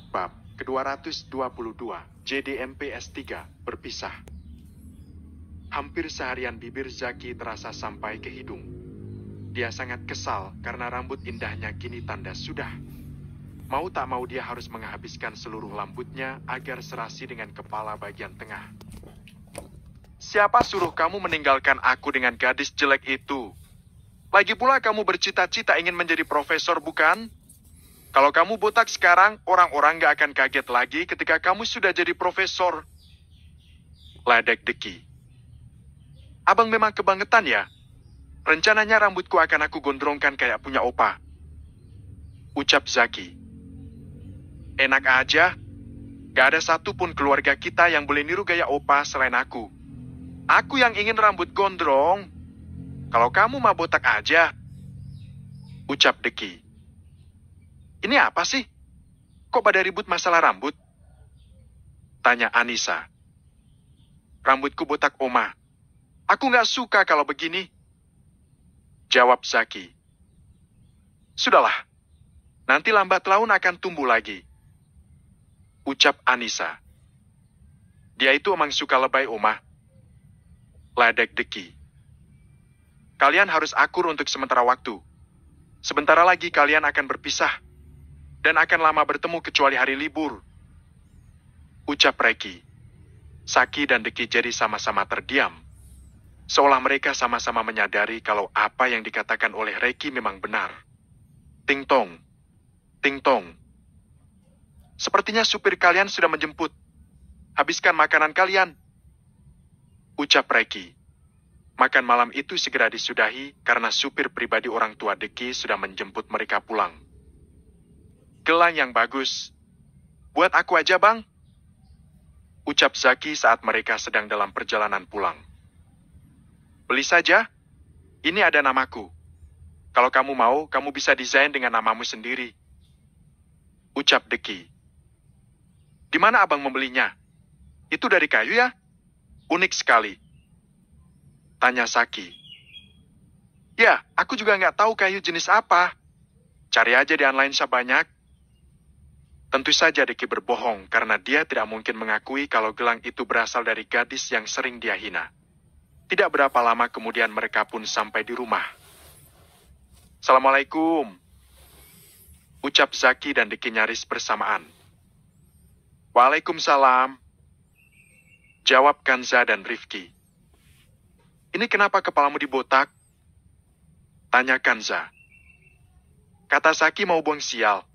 Bab ke-222, JDMP S3, berpisah. Hampir seharian bibir Zaki terasa sampai ke hidung. Dia sangat kesal karena rambut indahnya kini tanda sudah. Mau tak mau dia harus menghabiskan seluruh rambutnya agar serasi dengan kepala bagian tengah. Siapa suruh kamu meninggalkan aku dengan gadis jelek itu? Lagi pula kamu bercita-cita ingin menjadi profesor, bukan? Kalau kamu botak sekarang, orang-orang gak akan kaget lagi ketika kamu sudah jadi profesor. Ledek Deki. Abang memang kebangetan ya? Rencananya rambutku akan aku gondrongkan kayak punya opa. Ucap Zaki. Enak aja. Gak ada satupun keluarga kita yang boleh niru gaya opa selain aku. Aku yang ingin rambut gondrong. Kalau kamu mah botak aja. Ucap Deki. Ini apa sih? Kok pada ribut masalah rambut? Tanya Anissa. Rambutku botak, Oma. Aku nggak suka kalau begini. Jawab Zaki. Sudahlah. Nanti lambat laun akan tumbuh lagi. Ucap Anissa. Dia itu emang suka lebay, Oma. Ledek Deki. Kalian harus akur untuk sementara waktu. Sebentar lagi kalian akan berpisah. Dan akan lama bertemu kecuali hari libur. Ucap Reki. Saki dan Deki jadi sama-sama terdiam. Seolah mereka sama-sama menyadari kalau apa yang dikatakan oleh Reki memang benar. Ting tong. Ting tong. Sepertinya supir kalian sudah menjemput. Habiskan makanan kalian. Ucap Reki. Makan malam itu segera disudahi karena supir pribadi orang tua Deki sudah menjemput mereka pulang. Gelang yang bagus. Buat aku aja, Bang. Ucap Zaki saat mereka sedang dalam perjalanan pulang. Beli saja. Ini ada namaku. Kalau kamu mau, kamu bisa desain dengan namamu sendiri. Ucap Deki. Di mana abang membelinya? Itu dari kayu ya? Unik sekali. Tanya Saki. Ya, aku juga nggak tahu kayu jenis apa. Cari aja di online shop banyak. Tentu saja Deki berbohong karena dia tidak mungkin mengakui kalau gelang itu berasal dari gadis yang sering dia hina. Tidak berapa lama kemudian mereka pun sampai di rumah. Assalamualaikum. Ucap Zaki dan Deki nyaris bersamaan. Waalaikumsalam. Jawab Kanza dan Rifki. Ini kenapa kepalamu dibotak? Tanya Kanza. Kata Saki mau buang sial.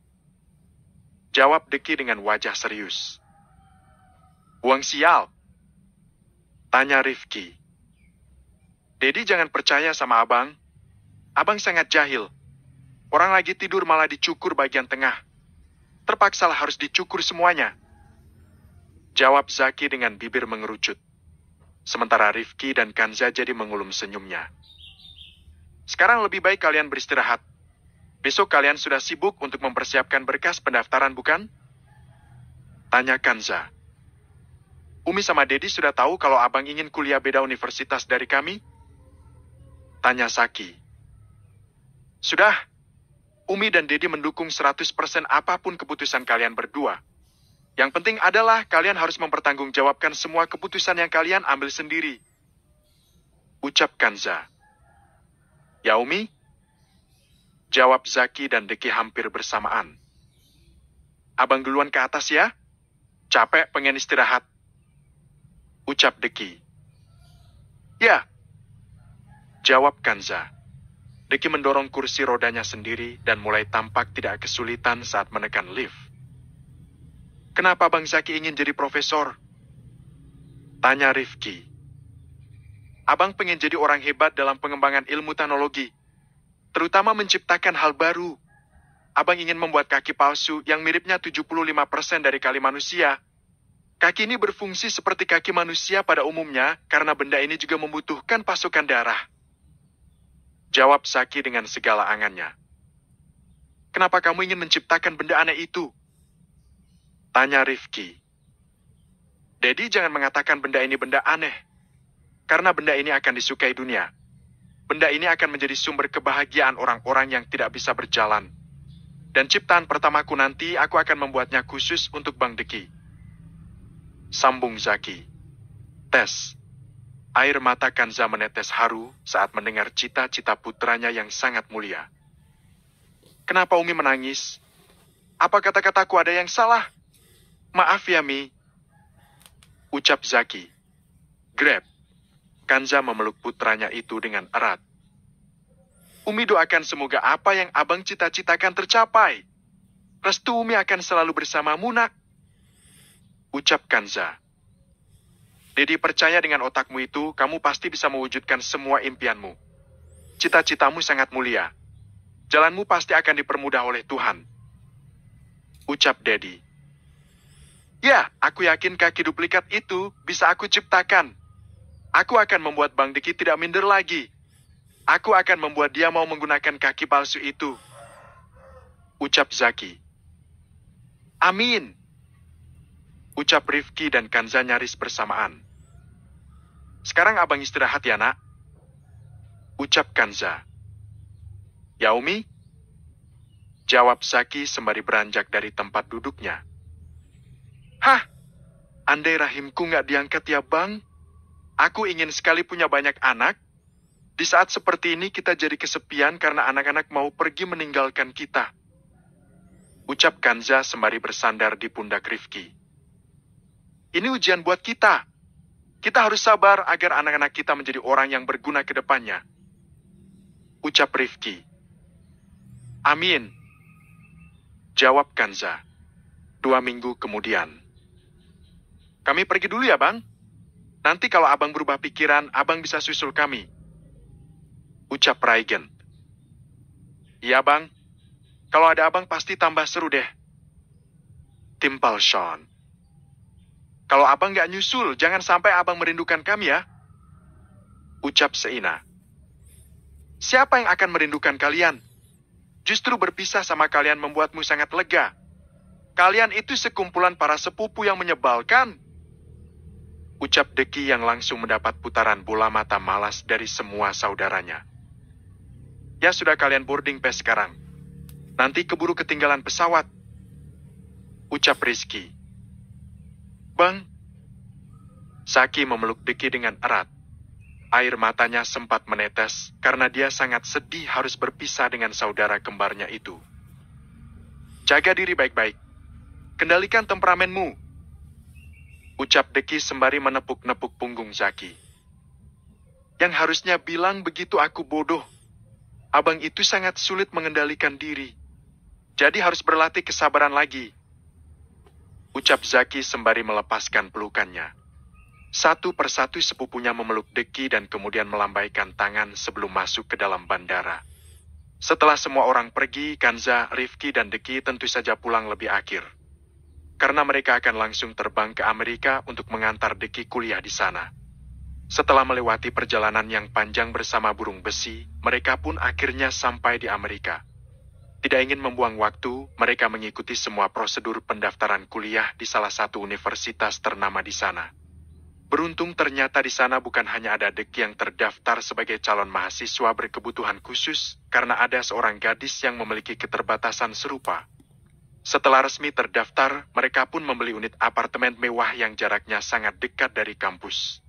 Jawab Deki dengan wajah serius. Buang sial? Tanya Rifki. Dedi jangan percaya sama abang. Abang sangat jahil. Orang lagi tidur malah dicukur bagian tengah. Terpaksalah harus dicukur semuanya. Jawab Zaki dengan bibir mengerucut. Sementara Rifki dan Kanza jadi mengulum senyumnya. Sekarang lebih baik kalian beristirahat. Besok kalian sudah sibuk untuk mempersiapkan berkas pendaftaran, bukan? Tanya Kanza. Umi sama Dedi sudah tahu kalau abang ingin kuliah beda universitas dari kami? Tanya Saki. Sudah. Umi dan Dedi mendukung 100% apapun keputusan kalian berdua. Yang penting adalah kalian harus mempertanggungjawabkan semua keputusan yang kalian ambil sendiri. Ucap Kanza. Ya Umi? Jawab Zaki dan Deki hampir bersamaan. Abang duluan ke atas ya? Capek pengen istirahat. Ucap Deki. Ya. Jawab Kanza. Deki mendorong kursi rodanya sendiri dan mulai tampak tidak kesulitan saat menekan lift. Kenapa Bang Zaki ingin jadi profesor? Tanya Rifki. Abang pengen jadi orang hebat dalam pengembangan ilmu teknologi. Terutama menciptakan hal baru. Abang ingin membuat kaki palsu yang miripnya 75% dari kaki manusia. Kaki ini berfungsi seperti kaki manusia pada umumnya karena benda ini juga membutuhkan pasokan darah. Jawab Saki dengan segala angannya. Kenapa kamu ingin menciptakan benda aneh itu? Tanya Rifki. Dedi jangan mengatakan benda ini benda aneh. Karena benda ini akan disukai dunia. Benda ini akan menjadi sumber kebahagiaan orang-orang yang tidak bisa berjalan. Dan ciptaan pertamaku nanti aku akan membuatnya khusus untuk Bang Deki. Sambung Zaki. Tes. Air mata Kanza menetes haru saat mendengar cita-cita putranya yang sangat mulia. Kenapa Umi menangis? Apa kata-kataku ada yang salah? Maaf ya, Mi. Ucap Zaki. Grab. Kanza memeluk putranya itu dengan erat. Umi doakan semoga apa yang abang cita-citakan tercapai. Restu Umi akan selalu bersamamu, nak. Ucap Kanza. Dedi percaya dengan otakmu itu, kamu pasti bisa mewujudkan semua impianmu. Cita-citamu sangat mulia. Jalanmu pasti akan dipermudah oleh Tuhan. Ucap Dedi. Ya, aku yakin kaki duplikat itu bisa aku ciptakan. Aku akan membuat Bang Deki tidak minder lagi. Aku akan membuat dia mau menggunakan kaki palsu itu. Ucap Zaki. Amin. Ucap Rifki dan Kanza nyaris bersamaan. Sekarang abang istirahat ya, nak. Ucap Kanza. Ya, Umi? Jawab Zaki sembari beranjak dari tempat duduknya. Hah? Andai rahimku nggak diangkat ya, Bang? Aku ingin sekali punya banyak anak. Di saat seperti ini kita jadi kesepian karena anak-anak mau pergi meninggalkan kita. Ucap Kanza sembari bersandar di pundak Rifki. Ini ujian buat kita. Kita harus sabar agar anak-anak kita menjadi orang yang berguna ke depannya. Ucap Rifki. Amin. Jawab Kanza. 2 minggu kemudian. Kami pergi dulu ya, Bang. Nanti kalau abang berubah pikiran, abang bisa susul kami. Ucap Raigen. Iya, Bang. Kalau ada abang pasti tambah seru deh. Timpal Sean. Kalau abang nggak nyusul, jangan sampai abang merindukan kami ya. Ucap Seina. Siapa yang akan merindukan kalian? Justru berpisah sama kalian membuatmu sangat lega. Kalian itu sekumpulan para sepupu yang menyebalkan. Ucap Deki yang langsung mendapat putaran bola mata malas dari semua saudaranya. Ya sudah kalian boarding pass sekarang. Nanti keburu ketinggalan pesawat. Ucap Rizky. Bang. Zaki memeluk Deki dengan erat. Air matanya sempat menetes karena dia sangat sedih harus berpisah dengan saudara kembarnya itu. Jaga diri baik-baik. Kendalikan temperamenmu. Ucap Deki sembari menepuk-nepuk punggung Zaki. Yang harusnya bilang begitu aku bodoh. Abang itu sangat sulit mengendalikan diri. Jadi harus berlatih kesabaran lagi. Ucap Zaki sembari melepaskan pelukannya. Satu persatu sepupunya memeluk Deki dan kemudian melambaikan tangan sebelum masuk ke dalam bandara. Setelah semua orang pergi, Kanza, Rifki, dan Deki tentu saja pulang lebih akhir. Karena mereka akan langsung terbang ke Amerika untuk mengantar Deki kuliah di sana. Setelah melewati perjalanan yang panjang bersama burung besi, mereka pun akhirnya sampai di Amerika. Tidak ingin membuang waktu, mereka mengikuti semua prosedur pendaftaran kuliah di salah satu universitas ternama di sana. Beruntung ternyata di sana bukan hanya ada Deki yang terdaftar sebagai calon mahasiswa berkebutuhan khusus, karena ada seorang gadis yang memiliki keterbatasan serupa. Setelah resmi terdaftar, mereka pun membeli unit apartemen mewah yang jaraknya sangat dekat dari kampus.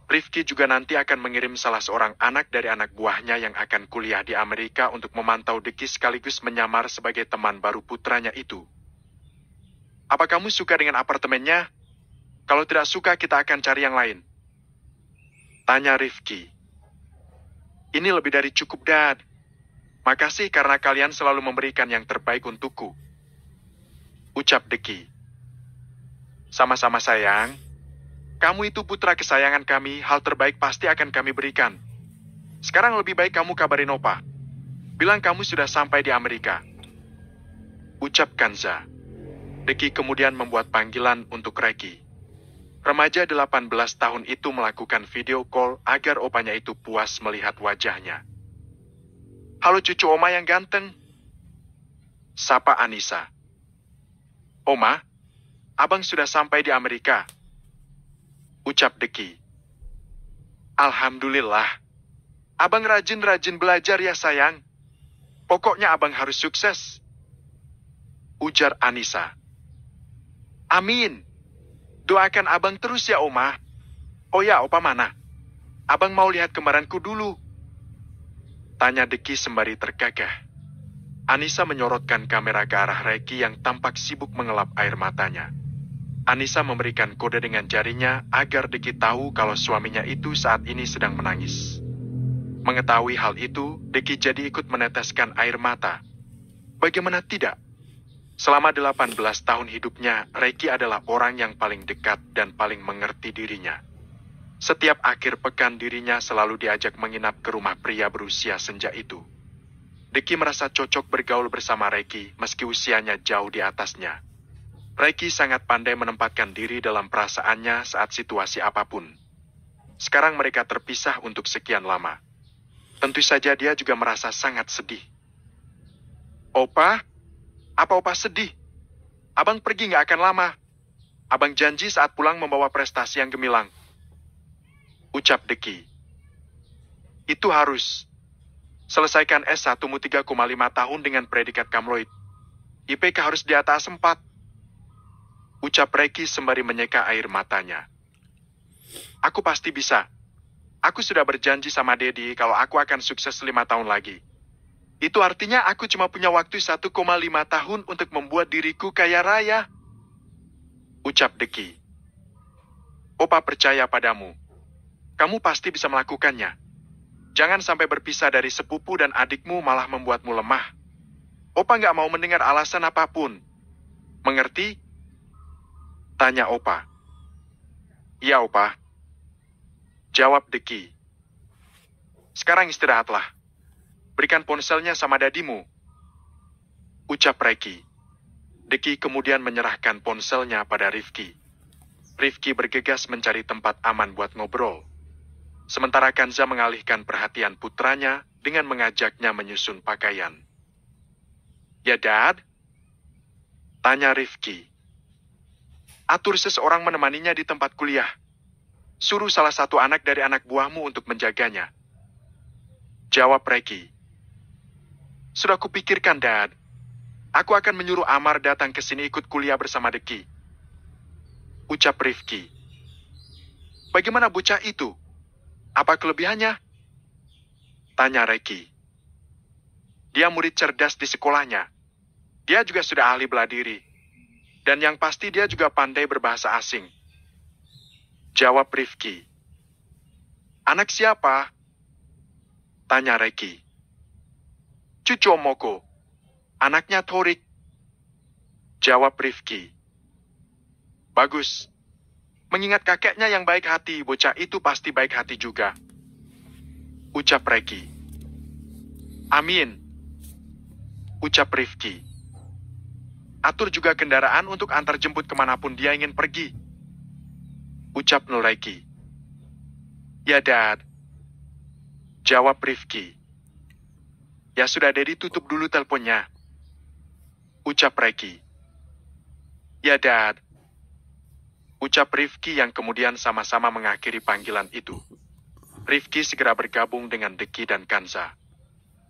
Rifki juga nanti akan mengirim salah seorang anak dari anak buahnya yang akan kuliah di Amerika untuk memantau Deki sekaligus menyamar sebagai teman baru putranya itu. Apa kamu suka dengan apartemennya? Kalau tidak suka, kita akan cari yang lain. Tanya Rifki. Ini lebih dari cukup, Dad. Makasih karena kalian selalu memberikan yang terbaik untukku. Ucap Deki. Sama-sama sayang. Kamu itu putra kesayangan kami, hal terbaik pasti akan kami berikan. Sekarang lebih baik kamu kabarin Opa. Bilang kamu sudah sampai di Amerika. Ucap Kanza. Deki kemudian membuat panggilan untuk Reki. Remaja 18 tahun itu melakukan video call agar opanya itu puas melihat wajahnya. Halo cucu Oma yang ganteng. Sapa Anissa. Oma, abang sudah sampai di Amerika. Ucap Deki. Alhamdulillah. Abang rajin-rajin belajar ya sayang. Pokoknya abang harus sukses. ujar Anissa. Amin. Doakan abang terus ya, Oma. Oh ya, Opa mana? Abang mau lihat kembaranku dulu. Tanya Deki sembari tergagah. Anissa menyorotkan kamera ke arah Reki yang tampak sibuk mengelap air matanya. Anissa memberikan kode dengan jarinya agar Deki tahu kalau suaminya itu saat ini sedang menangis. Mengetahui hal itu, Deki jadi ikut meneteskan air mata. Bagaimana tidak? Selama 18 tahun hidupnya, Reki adalah orang yang paling dekat dan paling mengerti dirinya. Setiap akhir pekan dirinya selalu diajak menginap ke rumah pria berusia senja itu. Deki merasa cocok bergaul bersama Reki meski usianya jauh di atasnya. Reki sangat pandai menempatkan diri dalam perasaannya saat situasi apapun. Sekarang mereka terpisah untuk sekian lama. Tentu saja dia juga merasa sangat sedih. Opa, apa Opa sedih? Abang pergi nggak akan lama. Abang janji saat pulang membawa prestasi yang gemilang. Ucap Deki. Itu harus. Selesaikan S1mu 3,5 tahun dengan predikat kamloid. IPK harus di atas 4. Ucap Reki sembari menyeka air matanya. Aku pasti bisa. Aku sudah berjanji sama Dedi kalau aku akan sukses 5 tahun lagi. Itu artinya aku cuma punya waktu 1,5 tahun untuk membuat diriku kaya raya. Ucap Deki. Opa percaya padamu. Kamu pasti bisa melakukannya. Jangan sampai berpisah dari sepupu dan adikmu malah membuatmu lemah. Opa nggak mau mendengar alasan apapun. Mengerti? Tanya Opa. Iya, Opa. Jawab Deki. Sekarang istirahatlah. Berikan ponselnya sama dadimu. Ucap Reki. Deki kemudian menyerahkan ponselnya pada Rifki. Rifki bergegas mencari tempat aman buat ngobrol. Sementara Kanza mengalihkan perhatian putranya dengan mengajaknya menyusun pakaian. Ya, Dad? Tanya Rifki. Atur seseorang menemaninya di tempat kuliah. Suruh salah satu anak dari anak buahmu untuk menjaganya. Jawab Reki. Sudah kupikirkan, Dad. Aku akan menyuruh Amar datang ke sini ikut kuliah bersama Deki. Ucap Rifki. Bagaimana bocah itu? Apa kelebihannya? Tanya Reki. Dia murid cerdas di sekolahnya. Dia juga sudah ahli bela diri. Dan yang pasti dia juga pandai berbahasa asing. Jawab Rifki. Anak siapa? Tanya Reki. Cucu Omoko. Anaknya Torik. Jawab Rifki. Bagus. Mengingat kakeknya yang baik hati, bocah itu pasti baik hati juga. Ucap Reki. Amin. Ucap Rifki. Atur juga kendaraan untuk antar jemput kemanapun dia ingin pergi. Ucap Reki. Ya, Dad. Jawab Rifki. Ya sudah, Dedi tutup dulu teleponnya. Ucap Reki. Ya, Dad. Ucap Rifki yang kemudian sama-sama mengakhiri panggilan itu. Rifki segera bergabung dengan Deki dan Kanza.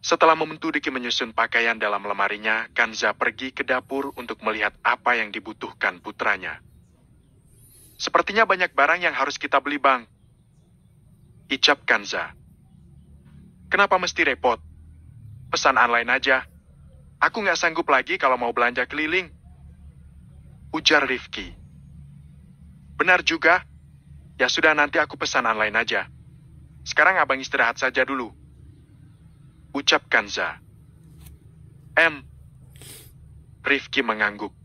Setelah membantu Deki menyusun pakaian dalam lemarinya, Kanza pergi ke dapur untuk melihat apa yang dibutuhkan putranya. Sepertinya banyak barang yang harus kita beli, Bang. Icap Kanza. Kenapa mesti repot? Pesan online aja. Aku nggak sanggup lagi kalau mau belanja keliling. Ujar Rifki. Benar juga. Ya sudah, nanti aku pesan online aja. Sekarang abang istirahat saja dulu. Ucap Kanza. Rifki mengangguk.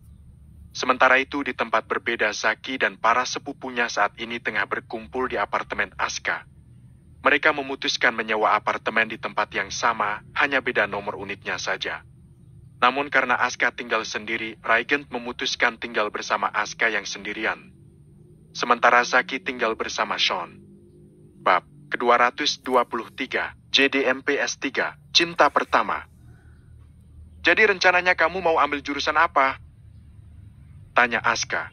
Sementara itu di tempat berbeda Zaki dan para sepupunya saat ini tengah berkumpul di apartemen Aska. Mereka memutuskan menyewa apartemen di tempat yang sama, hanya beda nomor unitnya saja. Namun karena Aska tinggal sendiri, Raigent memutuskan tinggal bersama Aska yang sendirian. Sementara Zaki tinggal bersama Sean. Bab ke-223, JDMP S3, Cinta Pertama. Jadi rencananya kamu mau ambil jurusan apa? Tanya Aska.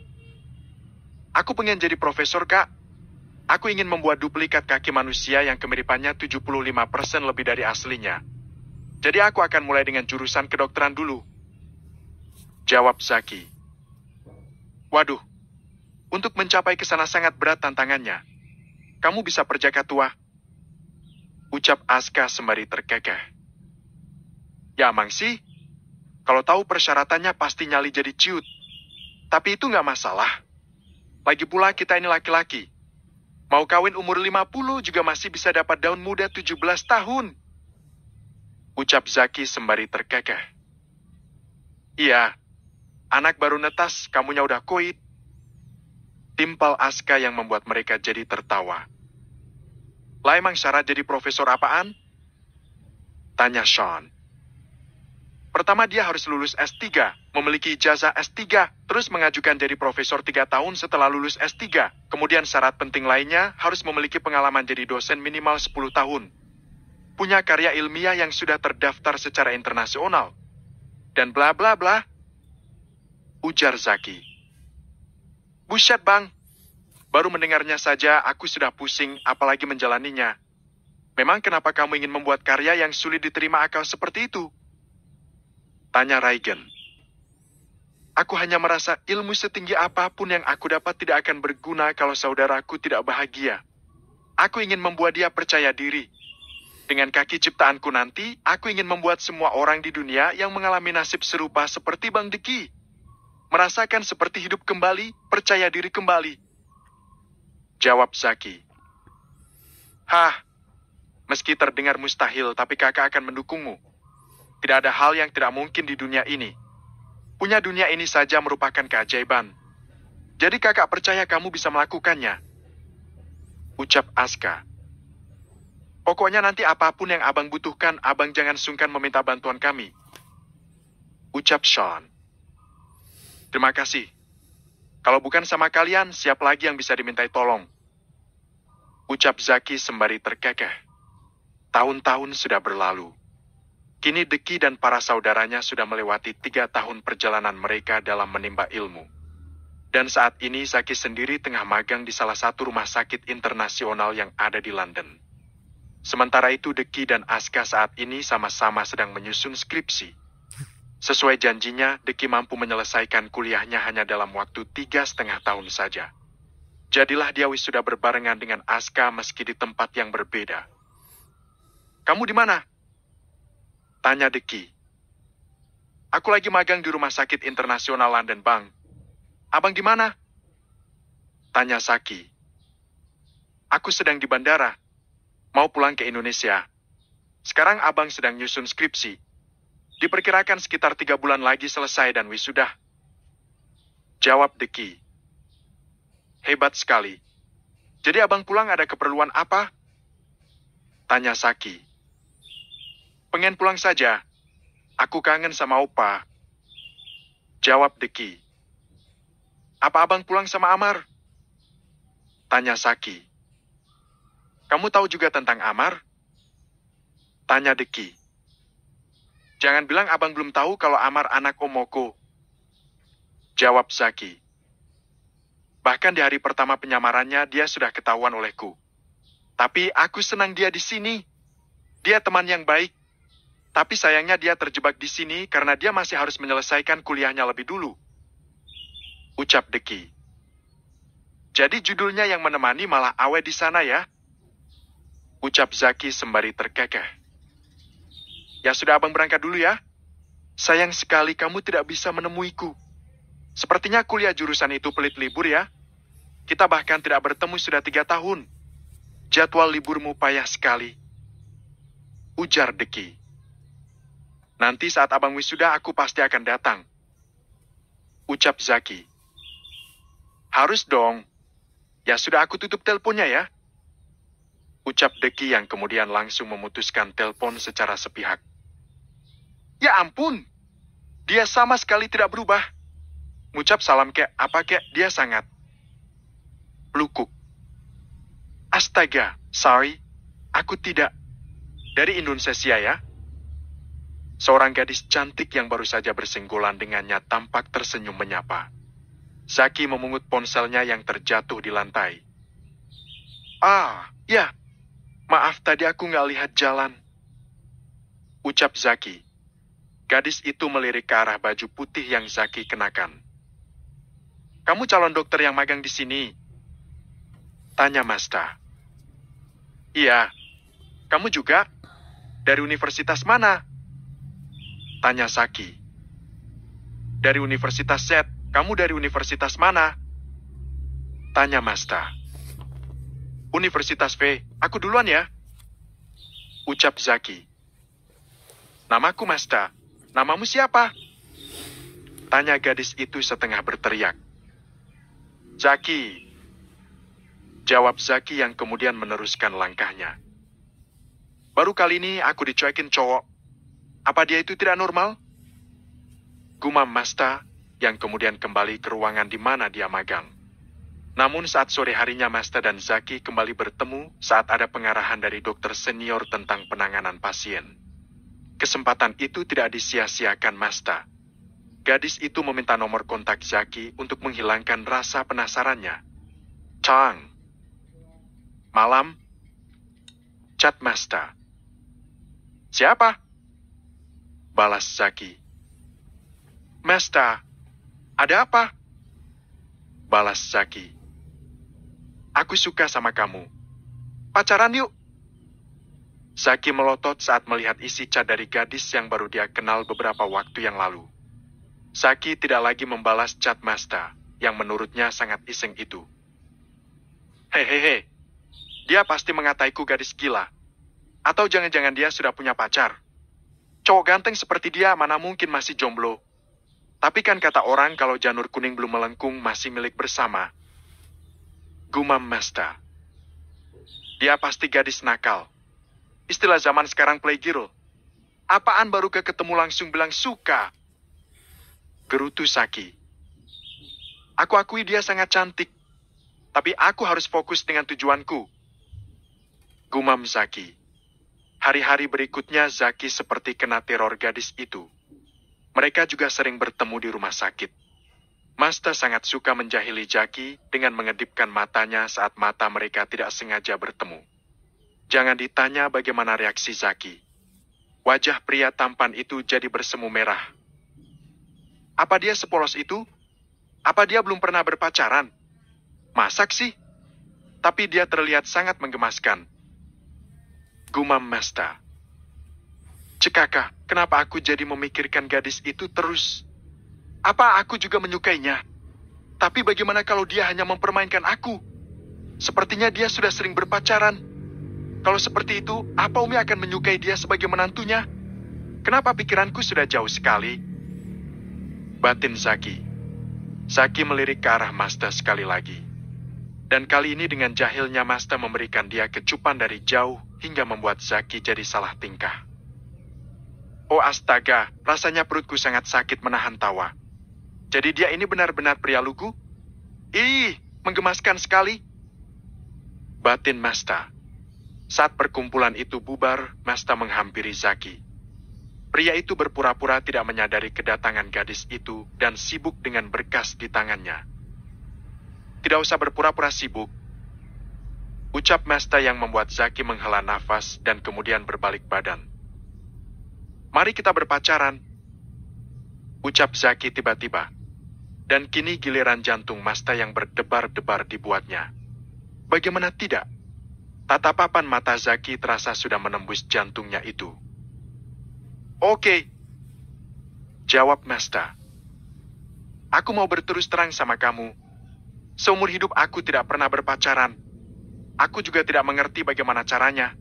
Aku pengen jadi profesor, Kak. Aku ingin membuat duplikat kaki manusia yang kemiripannya 75% lebih dari aslinya. Jadi aku akan mulai dengan jurusan kedokteran dulu. Jawab Zaki. Waduh, untuk mencapai ke sana sangat berat tantangannya. Kamu bisa perjaka tua. Ucap Aska sembari terkekeh. Ya amang sih, kalau tahu persyaratannya pasti nyali jadi ciut. Tapi itu nggak masalah. Lagi pula kita ini laki-laki. Mau kawin umur 50 juga masih bisa dapat daun muda 17 tahun. Ucap Zaki sembari terkekeh. Iya, anak baru netas, kamunya udah koit. Timpal Aska yang membuat mereka jadi tertawa. Lah emang syarat jadi profesor apaan? Tanya Sean. Pertama dia harus lulus S3, memiliki ijazah S3, terus mengajukan jadi profesor 3 tahun setelah lulus S3. Kemudian syarat penting lainnya harus memiliki pengalaman jadi dosen minimal 10 tahun. Punya karya ilmiah yang sudah terdaftar secara internasional. Dan bla bla bla. Ujar Zaki. Buset bang. Baru mendengarnya saja aku sudah pusing apalagi menjalaninya. Memang kenapa kamu ingin membuat karya yang sulit diterima akal seperti itu? Tanya Raigen. Aku hanya merasa ilmu setinggi apapun yang aku dapat tidak akan berguna kalau saudaraku tidak bahagia. Aku ingin membuat dia percaya diri. Dengan kaki ciptaanku nanti, aku ingin membuat semua orang di dunia yang mengalami nasib serupa seperti Bang Deki. Merasakan seperti hidup kembali, percaya diri kembali. Jawab Zaki. Hah, meski terdengar mustahil, tapi kakak akan mendukungmu. Tidak ada hal yang tidak mungkin di dunia ini. Punya dunia ini saja merupakan keajaiban. Jadi kakak percaya kamu bisa melakukannya. Ucap Aska. Pokoknya nanti apapun yang abang butuhkan, abang jangan sungkan meminta bantuan kami. Ucap Sean. Terima kasih. Kalau bukan sama kalian, siapa lagi yang bisa dimintai tolong? Ucap Zaki sembari terkekeh. Tahun-tahun sudah berlalu. Kini Deki dan para saudaranya sudah melewati 3 tahun perjalanan mereka dalam menimba ilmu. Dan saat ini Zaki sendiri tengah magang di salah satu rumah sakit internasional yang ada di London. Sementara itu Deki dan Aska saat ini sama-sama sedang menyusun skripsi. Sesuai janjinya, Deki mampu menyelesaikan kuliahnya hanya dalam waktu 3,5 tahun saja. Jadilah dia wisuda berbarengan dengan Aska meski di tempat yang berbeda. Kamu di mana? Tanya Deki. Aku lagi magang di rumah sakit internasional London, Bang. Abang di mana? Tanya Zaki. Aku sedang di bandara. Mau pulang ke Indonesia. Sekarang abang sedang nyusun skripsi. Diperkirakan sekitar 3 bulan lagi selesai dan wisuda. Jawab Deki. Hebat sekali. Jadi abang pulang ada keperluan apa? Tanya Zaki. Pengen pulang saja. Aku kangen sama Opa. Jawab Deki. Apa abang pulang sama Amar? Tanya Zaki. Kamu tahu juga tentang Amar? Tanya Deki. Jangan bilang abang belum tahu kalau Amar anak Omoko. Jawab Zaki. Bahkan di hari pertama penyamarannya dia sudah ketahuan olehku. Tapi aku senang dia di sini. Dia teman yang baik. Tapi sayangnya dia terjebak di sini karena dia masih harus menyelesaikan kuliahnya lebih dulu. Ucap Deki. Jadi judulnya yang menemani malah Awe di sana ya? Ucap Zaki sembari terkekeh. Ya sudah abang berangkat dulu ya. Sayang sekali kamu tidak bisa menemuiku. Sepertinya kuliah jurusan itu pelit libur ya. Kita bahkan tidak bertemu sudah 3 tahun. Jadwal liburmu payah sekali. Ujar Deki. Nanti saat abang wisuda aku pasti akan datang. Ucap Zaki. Harus dong. Ya sudah aku tutup teleponnya ya. Ucap Deki yang kemudian langsung memutuskan telepon secara sepihak. Ya ampun. Dia sama sekali tidak berubah. Ngucap salam kek apa kek dia sangat pelukuk. Astaga, sorry. Aku tidak. Dari Indonesia ya. Seorang gadis cantik yang baru saja bersenggolan dengannya tampak tersenyum menyapa. Zaki memungut ponselnya yang terjatuh di lantai. Ah, ya. Maaf tadi aku nggak lihat jalan. Ucap Zaki. Gadis itu melirik ke arah baju putih yang Zaki kenakan. Kamu calon dokter yang magang di sini? Tanya Masta. Iya. Kamu juga? Dari universitas mana? Tanya Zaki. Dari Universitas Z. Kamu dari universitas mana? Tanya Masta. Universitas V. Aku duluan ya. Ucap Zaki. Namaku Masta. Namamu siapa? Tanya gadis itu setengah berteriak. Zaki. Jawab Zaki yang kemudian meneruskan langkahnya. Baru kali ini aku dicuekin cowok. Apa dia itu tidak normal? Gumam Masta yang kemudian kembali ke ruangan di mana dia magang. Namun saat sore harinya Masta dan Zaki kembali bertemu saat ada pengarahan dari dokter senior tentang penanganan pasien. Kesempatan itu tidak disia-siakan Masta. Gadis itu meminta nomor kontak Zaki untuk menghilangkan rasa penasarannya. Chang. Malam. Chat Masta. Siapa? Balas Zaki. Masta. Ada apa? Balas Zaki. Aku suka sama kamu. Pacaran yuk. Zaki melotot saat melihat isi chat dari gadis yang baru dia kenal beberapa waktu yang lalu. Zaki tidak lagi membalas chat Masta, yang menurutnya sangat iseng itu. Hehehe, dia pasti mengataiku gadis gila. Atau jangan-jangan dia sudah punya pacar. Cowok ganteng seperti dia mana mungkin masih jomblo. Tapi kan kata orang kalau janur kuning belum melengkung masih milik bersama. Gumam Masta. Dia pasti gadis nakal. Istilah zaman sekarang playgirl. Apaan baru ketemu langsung bilang suka? Gerutu Zaki. Aku akui dia sangat cantik. Tapi aku harus fokus dengan tujuanku. Gumam Zaki. Hari-hari berikutnya Zaki seperti kena teror gadis itu. Mereka juga sering bertemu di rumah sakit. Masta sangat suka menjahili Zaki dengan mengedipkan matanya saat mata mereka tidak sengaja bertemu. Jangan ditanya bagaimana reaksi Zaki. Wajah pria tampan itu jadi bersemu merah. Apa dia sepolos itu? Apa dia belum pernah berpacaran? Masak sih. Tapi dia terlihat sangat menggemaskan. Gumam Masta. Cekaka, kenapa aku jadi memikirkan gadis itu terus? Apa aku juga menyukainya? Tapi bagaimana kalau dia hanya mempermainkan aku? Sepertinya dia sudah sering berpacaran. Kalau seperti itu, apa Umi akan menyukai dia sebagai menantunya? Kenapa pikiranku sudah jauh sekali? Batin Zaki. Zaki melirik ke arah Masta sekali lagi. Dan kali ini dengan jahilnya Masta memberikan dia kecupan dari jauh hingga membuat Zaki jadi salah tingkah. Oh astaga, rasanya perutku sangat sakit menahan tawa. Jadi dia ini benar-benar pria lugu? Ih, menggemaskan sekali. Batin Masta. Saat perkumpulan itu bubar, Masta menghampiri Zaki. Pria itu berpura-pura tidak menyadari kedatangan gadis itu dan sibuk dengan berkas di tangannya. Tidak usah berpura-pura sibuk. Ucap Masta yang membuat Zaki menghela nafas dan kemudian berbalik badan. Mari kita berpacaran. Ucap Zaki tiba-tiba. Dan kini giliran jantung Masta yang berdebar-debar dibuatnya. Bagaimana tidak? Tatapan mata Zaki terasa sudah menembus jantungnya itu. Oke. Jawab Masta. Aku mau berterus terang sama kamu. Seumur hidup aku tidak pernah berpacaran. Aku juga tidak mengerti bagaimana caranya.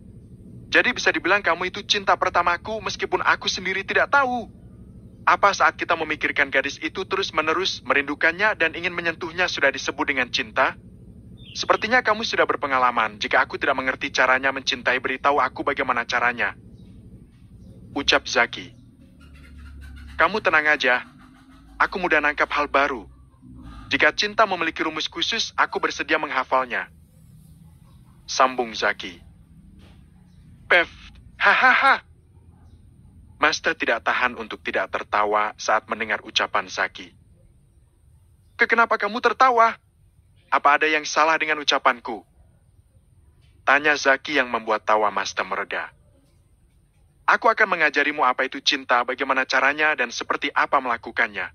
Jadi bisa dibilang kamu itu cinta pertamaku meskipun aku sendiri tidak tahu. Apa saat kita memikirkan gadis itu terus-menerus merindukannya dan ingin menyentuhnya sudah disebut dengan cinta? Sepertinya kamu sudah berpengalaman. Jika aku tidak mengerti caranya mencintai, beritahu aku bagaimana caranya. Ucap Zaki. Kamu tenang aja. Aku mudah nangkap hal baru. Jika cinta memiliki rumus khusus, aku bersedia menghafalnya. Sambung Zaki. Pef, hahaha. Masta tidak tahan untuk tidak tertawa saat mendengar ucapan Zaki. Kenapa kamu tertawa? Apa ada yang salah dengan ucapanku? Tanya Zaki yang membuat tawa Masta mereda. Aku akan mengajarimu apa itu cinta, bagaimana caranya, dan seperti apa melakukannya.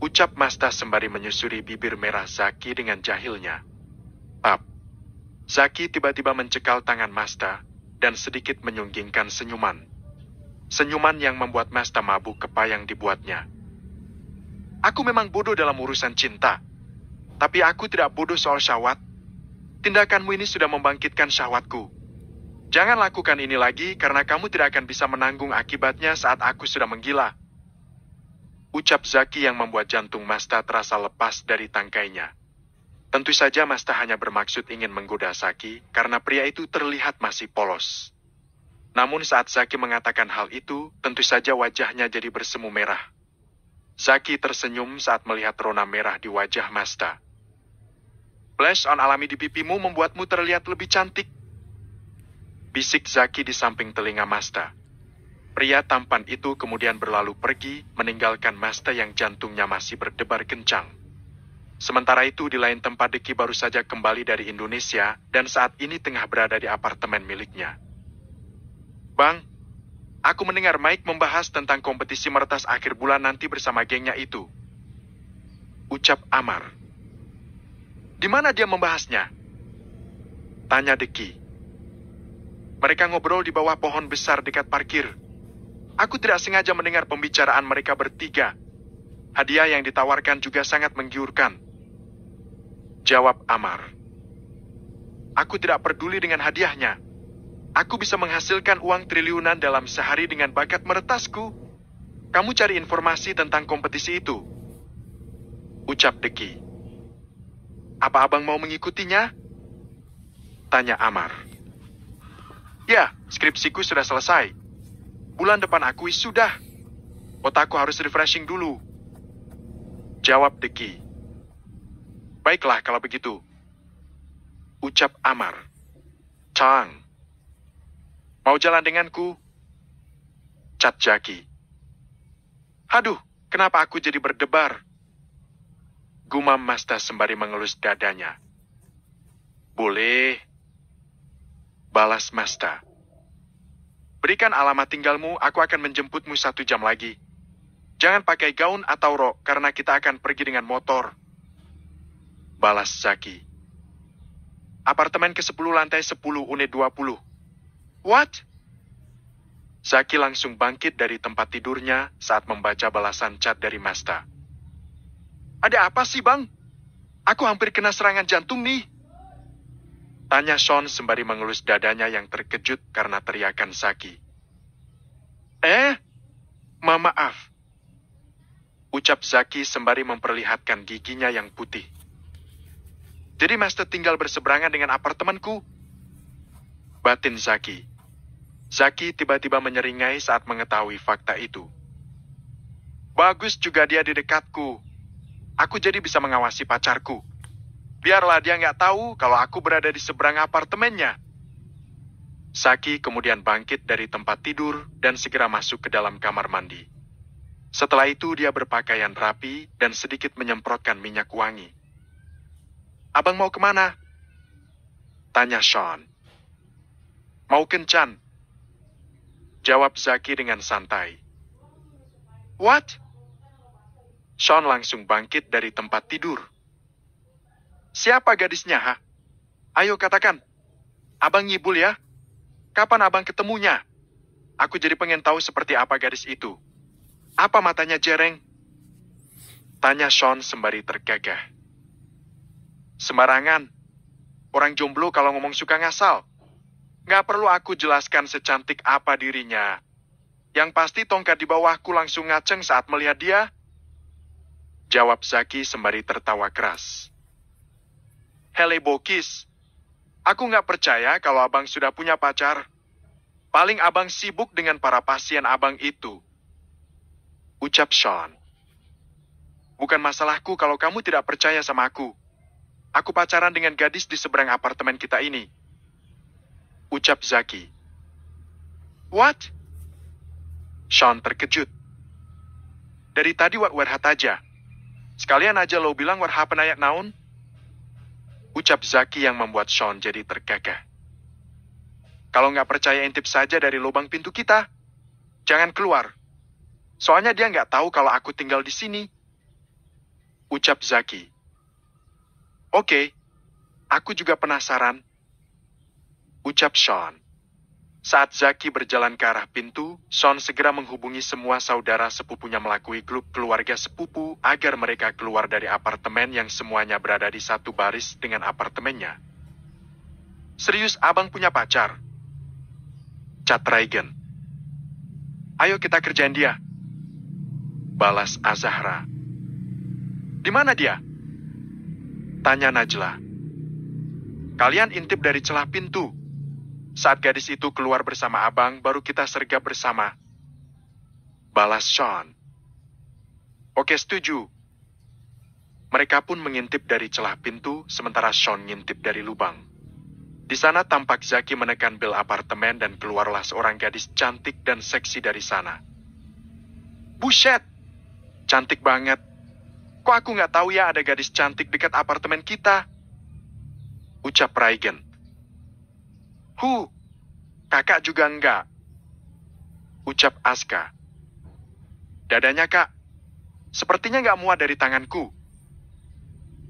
Ucap Masta sembari menyusuri bibir merah Zaki dengan jahilnya. Pap. Zaki tiba-tiba mencekal tangan Masta dan sedikit menyunggingkan senyuman. Senyuman yang membuat Masta mabuk kepa yang dibuatnya. Aku memang bodoh dalam urusan cinta. Tapi aku tidak bodoh soal syahwat. Tindakanmu ini sudah membangkitkan syahwatku. Jangan lakukan ini lagi karena kamu tidak akan bisa menanggung akibatnya saat aku sudah menggila. Ucap Zaki yang membuat jantung Masta terasa lepas dari tangkainya. Tentu saja Masta hanya bermaksud ingin menggoda Zaki karena pria itu terlihat masih polos. Namun saat Zaki mengatakan hal itu, tentu saja wajahnya jadi bersemu merah. Zaki tersenyum saat melihat rona merah di wajah Masta. Blush on alami di pipimu membuatmu terlihat lebih cantik. Bisik Zaki di samping telinga Masta. Pria tampan itu kemudian berlalu pergi, meninggalkan Masta yang jantungnya masih berdebar kencang. Sementara itu di lain tempat Deki baru saja kembali dari Indonesia dan saat ini tengah berada di apartemen miliknya. Bang, aku mendengar Mike membahas tentang kompetisi meretas akhir bulan nanti bersama gengnya itu. Ucap Amar. Di mana dia membahasnya? Tanya Deki. Mereka ngobrol di bawah pohon besar dekat parkir. Aku tidak sengaja mendengar pembicaraan mereka bertiga. Hadiah yang ditawarkan juga sangat menggiurkan. Jawab Amar. Aku tidak peduli dengan hadiahnya. Aku bisa menghasilkan uang triliunan dalam sehari dengan bakat meretasku. Kamu cari informasi tentang kompetisi itu. Ucap Deki. Apa abang mau mengikutinya? Tanya Amar. Ya, skripsiku sudah selesai. Bulan depan aku wisuda. Otakku harus refreshing dulu. Jawab Deki. Baiklah kalau begitu. Ucap Amar. Chang. Mau jalan denganku? Cat Zaki. Haduh, kenapa aku jadi berdebar? Gumam Masta sembari mengelus dadanya. Boleh. Balas Masta. Berikan alamat tinggalmu, aku akan menjemputmu 1 jam lagi. Jangan pakai gaun atau rok, karena kita akan pergi dengan motor. Balas Zaki. Apartemen ke-10 lantai 10 unit 20. What? Zaki langsung bangkit dari tempat tidurnya saat membaca balasan chat dari Masta. Ada apa sih, Bang? Aku hampir kena serangan jantung nih. Tanya Sean sembari mengelus dadanya yang terkejut karena teriakan Zaki. Maaf. Ucap Zaki sembari memperlihatkan giginya yang putih. Jadi Master tinggal berseberangan dengan apartemenku? Batin Zaki. Zaki tiba-tiba menyeringai saat mengetahui fakta itu. Bagus juga dia di dekatku. Aku jadi bisa mengawasi pacarku. Biarlah dia nggak tahu kalau aku berada di seberang apartemennya. Zaki kemudian bangkit dari tempat tidur dan segera masuk ke dalam kamar mandi. Setelah itu dia berpakaian rapi dan sedikit menyemprotkan minyak wangi. Abang mau kemana? Tanya Sean. Mau kencan. Jawab Zaki dengan santai. What? Sean langsung bangkit dari tempat tidur. Siapa gadisnya, ha? Ayo katakan. Abang ngibul ya? Kapan abang ketemunya? Aku jadi pengen tahu seperti apa gadis itu. Apa matanya jereng? Tanya Sean sembari tergagah. Sembarangan. Orang jomblo kalau ngomong suka ngasal. Nggak perlu aku jelaskan secantik apa dirinya. Yang pasti tongkat di bawahku langsung ngaceng saat melihat dia. Jawab Zaki sembari tertawa keras. Hele Bokis, aku nggak percaya kalau abang sudah punya pacar. Paling abang sibuk dengan para pasien abang itu. Ucap Sean. Bukan masalahku kalau kamu tidak percaya sama aku. Aku pacaran dengan gadis di seberang apartemen kita ini. Ucap Zaki. What? Sean terkejut. Dari tadi wat-wat aja. Sekalian aja lo bilang what happen ayak naon? Ucap Zaki yang membuat Sean jadi tergagah. Kalau nggak percaya intip saja dari lubang pintu kita. Jangan keluar. Soalnya dia nggak tahu kalau aku tinggal di sini. Ucap Zaki. Oke, aku juga penasaran. Ucap Sean. Saat Zaki berjalan ke arah pintu, Sean segera menghubungi semua saudara sepupunya melalui grup keluarga sepupu agar mereka keluar dari apartemen yang semuanya berada di satu baris dengan apartemennya. Serius abang punya pacar? Cat Reagan. Ayo kita kerjain dia. Balas Azahra. Di mana dia? Tanya Najla. Kalian intip dari celah pintu. Saat gadis itu keluar bersama abang, baru kita sergap bersama. Balas Sean. Oke, setuju. Mereka pun mengintip dari celah pintu, sementara Sean ngintip dari lubang. Di sana tampak Zaki menekan bel apartemen dan keluarlah seorang gadis cantik dan seksi dari sana. Buset! Cantik banget. Kok aku nggak tahu ya ada gadis cantik dekat apartemen kita? Ucap Reagan. Kakak juga enggak. Ucap Aska. Dadanya kak, sepertinya nggak muat dari tanganku.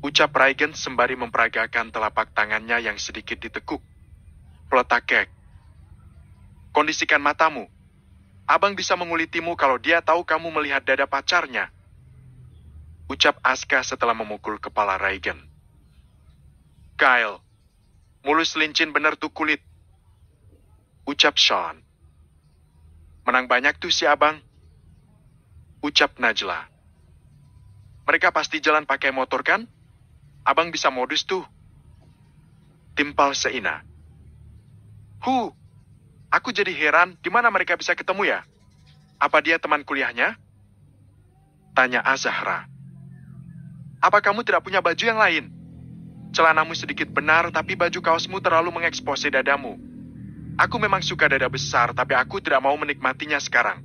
Ucap Reagan sembari memperagakan telapak tangannya yang sedikit ditekuk. Peletak kek. Kondisikan matamu. Abang bisa mengulitimu kalau dia tahu kamu melihat dada pacarnya. Ucap Aska setelah memukul kepala Reagan. Kyle, mulus lincin bener tuh kulit. Ucap Sean. Menang banyak tuh si abang. Ucap Najla. Mereka pasti jalan pakai motor kan? Abang bisa modus tuh. Timpal Seina. Aku jadi heran di mana mereka bisa ketemu ya? Apa dia teman kuliahnya? Tanya Azahra. Apa kamu tidak punya baju yang lain? Celanamu sedikit benar, tapi baju kaosmu terlalu mengekspos dadamu. Aku memang suka dada besar, tapi aku tidak mau menikmatinya sekarang.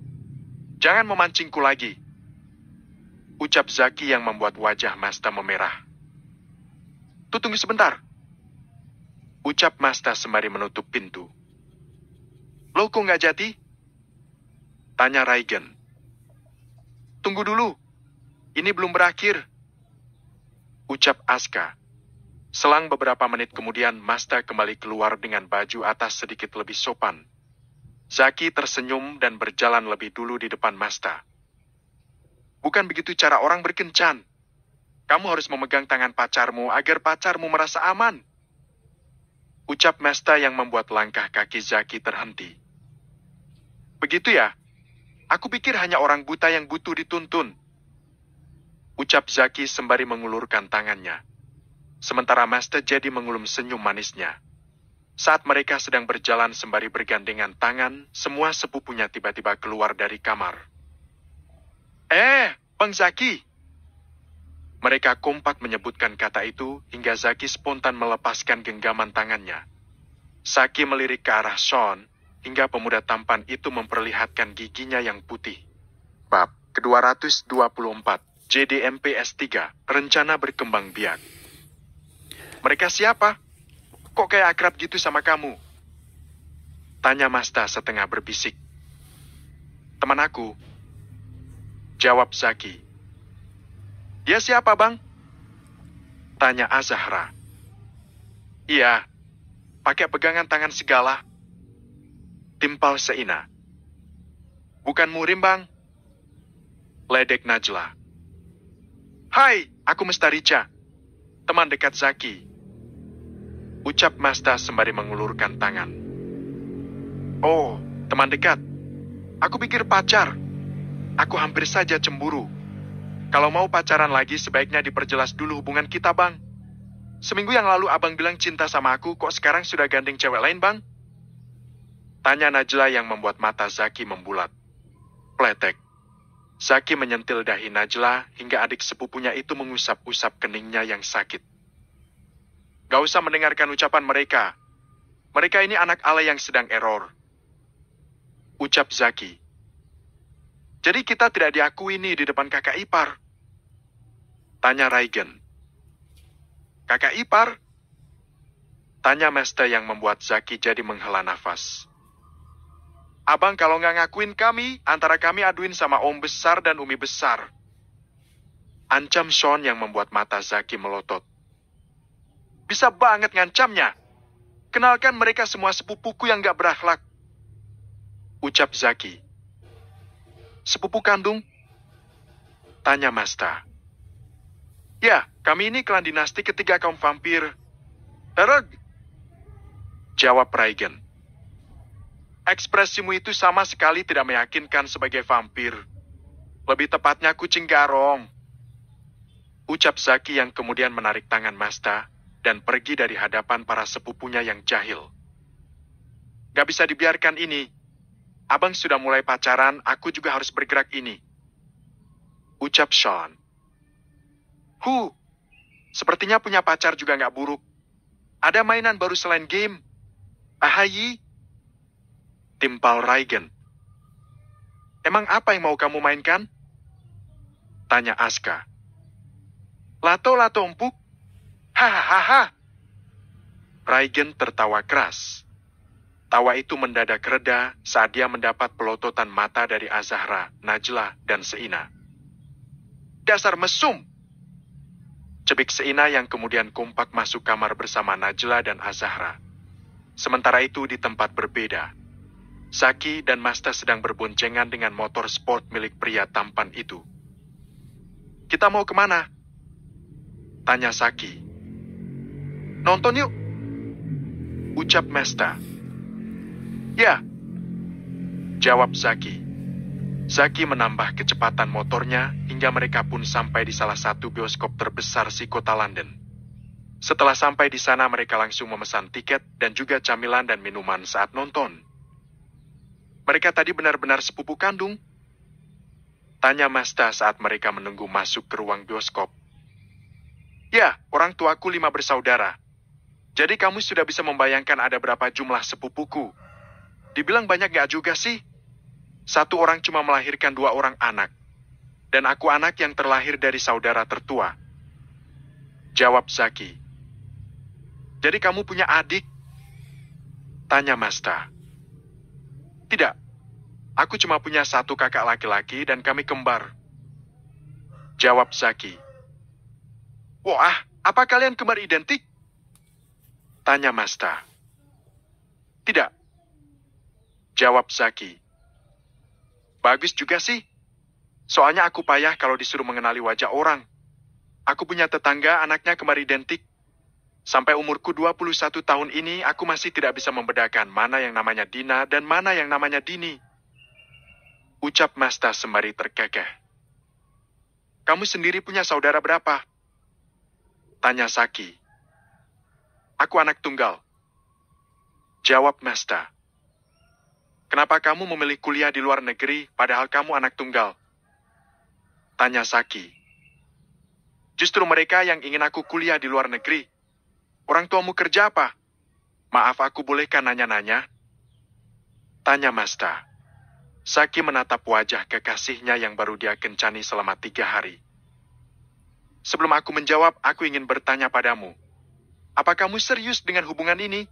Jangan memancingku lagi. Ucap Zaki yang membuat wajah Masta memerah. Tunggu sebentar. Ucap Masta sembari menutup pintu. Lo kok nggak jadi? Tanya Reagan. Tunggu dulu. Ini belum berakhir. Ucap Aska. Selang beberapa menit kemudian, Masta kembali keluar dengan baju atas sedikit lebih sopan. Zaki tersenyum dan berjalan lebih dulu di depan Masta. Bukan begitu cara orang berkencan. Kamu harus memegang tangan pacarmu agar pacarmu merasa aman. Ucap Masta yang membuat langkah kaki Zaki terhenti. Begitu ya? Aku pikir hanya orang buta yang butuh dituntun. Ucap Zaki sembari mengulurkan tangannya. Sementara Masta jadi mengulum senyum manisnya. Saat mereka sedang berjalan sembari bergandengan tangan, semua sepupunya tiba-tiba keluar dari kamar. Bang Zaki! Mereka kompak menyebutkan kata itu hingga Zaki spontan melepaskan genggaman tangannya. Zaki melirik ke arah Sean hingga pemuda tampan itu memperlihatkan giginya yang putih. Bab ke-224, JDMP S3, rencana berkembang biak. Mereka siapa? Kok kayak akrab gitu sama kamu? Tanya Masta setengah berbisik. Teman aku. Jawab Zaki. Dia siapa, Bang? Tanya Azahra. Iya, pakai pegangan tangan segala. Timpal Seina. Bukan murim, Bang. Ledek Najla. Hai, aku Mestarica. Teman dekat Zaki. Ucap Masta sembari mengulurkan tangan. Oh, teman dekat. Aku pikir pacar. Aku hampir saja cemburu. Kalau mau pacaran lagi, sebaiknya diperjelas dulu hubungan kita, Bang. Seminggu yang lalu abang bilang cinta sama aku, kok sekarang sudah gandeng cewek lain, Bang? Tanya Najla yang membuat mata Zaki membulat. Pletek. Zaki menyentil dahi Najla hingga adik sepupunya itu mengusap-usap keningnya yang sakit. Gak usah mendengarkan ucapan mereka. Mereka ini anak alay yang sedang error. Ucap Zaki. Jadi kita tidak diakui nih di depan kakak ipar. Tanya Reagan. Kakak ipar? Tanya Masta yang membuat Zaki jadi menghela nafas. Abang kalau nggak ngakuin kami, antara kami aduin sama Om Besar dan Umi Besar. Ancam Sean yang membuat mata Zaki melotot. Bisa banget ngancamnya. Kenalkan mereka semua sepupuku yang gak berakhlak. Ucap Zaki. Sepupu kandung? Tanya Masta. Ya, kami ini klan dinasti ketiga kaum vampir. Ereg. Jawab Raigen. Ekspresimu itu sama sekali tidak meyakinkan sebagai vampir. Lebih tepatnya kucing garong. Ucap Zaki yang kemudian menarik tangan Masta dan pergi dari hadapan para sepupunya yang jahil. Gak bisa dibiarkan ini. Abang sudah mulai pacaran, aku juga harus bergerak ini. Ucap Sean. Sepertinya punya pacar juga gak buruk. Ada mainan baru selain game. Ahayi. Timpal Raigen. Emang apa yang mau kamu mainkan? Tanya Aska. Lato-lato empuk? Hahaha. Raigen tertawa keras. Tawa itu mendadak reda saat dia mendapat pelototan mata dari Azahra, Najla, dan Seina. Dasar mesum! Cebik Seina yang kemudian kompak masuk kamar bersama Najla dan Azahra. Sementara itu di tempat berbeda, Zaki dan Masta sedang berboncengan dengan motor sport milik pria tampan itu. Kita mau kemana? Tanya Zaki. Nonton yuk. Ucap Masta. Ya. Jawab Zaki. Zaki menambah kecepatan motornya hingga mereka pun sampai di salah satu bioskop terbesar di kota London. Setelah sampai di sana mereka langsung memesan tiket dan juga camilan dan minuman saat nonton. Mereka tadi benar-benar sepupu kandung? Tanya Masta saat mereka menunggu masuk ke ruang bioskop. Ya, orang tuaku 5 bersaudara. Jadi kamu sudah bisa membayangkan ada berapa jumlah sepupuku. Dibilang banyak gak juga sih? Satu orang cuma melahirkan 2 orang anak. Dan aku anak yang terlahir dari saudara tertua. Jawab Zaki. Jadi kamu punya adik? Tanya Masta. Tidak. Aku cuma punya 1 kakak laki-laki dan kami kembar. Jawab Zaki. Wah, apa kalian kembar identik? Tanya Masta. Tidak. Jawab Zaki. Bagus juga sih. Soalnya aku payah kalau disuruh mengenali wajah orang. Aku punya tetangga anaknya kembar identik. Sampai umurku 21 tahun ini, aku masih tidak bisa membedakan mana yang namanya Dina dan mana yang namanya Dini. Ucap Masta sembari terkekeh. Kamu sendiri punya saudara berapa? Tanya Zaki. Aku anak tunggal. Jawab Masta. Kenapa kamu memilih kuliah di luar negeri padahal kamu anak tunggal? Tanya Zaki. Justru mereka yang ingin aku kuliah di luar negeri. Orang tuamu kerja apa? Maaf, aku bolehkah nanya-nanya? Tanya Masta. Zaki menatap wajah kekasihnya yang baru dia kencani selama 3 hari. Sebelum aku menjawab, aku ingin bertanya padamu. Apa kamu serius dengan hubungan ini?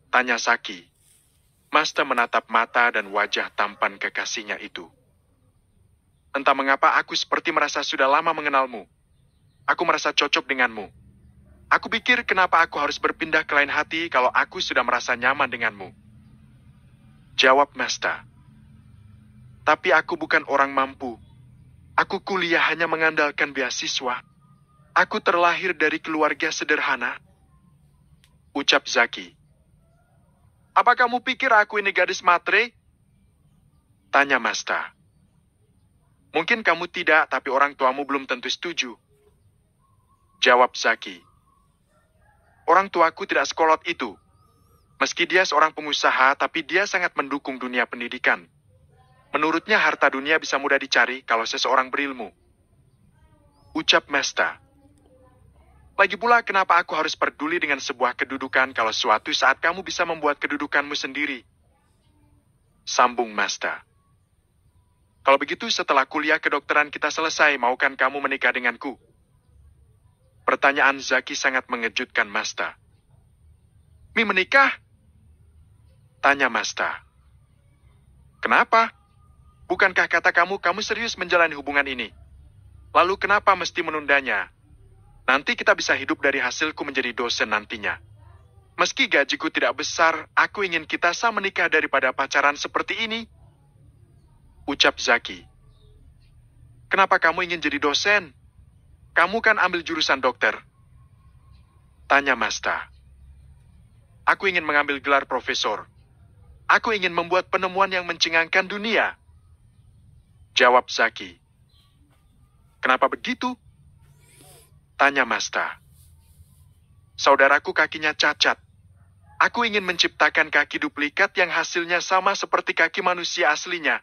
Tanya Zaki. Masta menatap mata dan wajah tampan kekasihnya itu. Entah mengapa aku seperti merasa sudah lama mengenalmu. Aku merasa cocok denganmu. Aku pikir kenapa aku harus berpindah ke lain hati kalau aku sudah merasa nyaman denganmu. Jawab Masta. Tapi aku bukan orang mampu. Aku kuliah hanya mengandalkan beasiswa. Aku terlahir dari keluarga sederhana. Ucap Zaki. Apa kamu pikir aku ini gadis matre? Tanya Masta. Mungkin kamu tidak, tapi orang tuamu belum tentu setuju. Jawab Zaki. Orang tuaku tidak sekolot itu. Meski dia seorang pengusaha, tapi dia sangat mendukung dunia pendidikan. Menurutnya harta dunia bisa mudah dicari kalau seseorang berilmu. Ucap Masta. Lagi pula kenapa aku harus peduli dengan sebuah kedudukan kalau suatu saat kamu bisa membuat kedudukanmu sendiri? Sambung Masta. Kalau begitu setelah kuliah kedokteran kita selesai, maukan kamu menikah denganku? Pertanyaan Zaki sangat mengejutkan Masta. Mi menikah? Tanya Masta. Kenapa? Bukankah kata kamu serius menjalani hubungan ini? Lalu kenapa mesti menundanya? Nanti kita bisa hidup dari hasilku menjadi dosen nantinya. Meski gajiku tidak besar, aku ingin kita sah menikah daripada pacaran seperti ini. Ucap Zaki. Kenapa kamu ingin jadi dosen? Kamu kan ambil jurusan dokter. Tanya Masta. Aku ingin mengambil gelar profesor. Aku ingin membuat penemuan yang mencengangkan dunia. Jawab Zaki. Kenapa begitu? Tanya Masta. Saudaraku kakinya cacat. Aku ingin menciptakan kaki duplikat yang hasilnya sama seperti kaki manusia aslinya.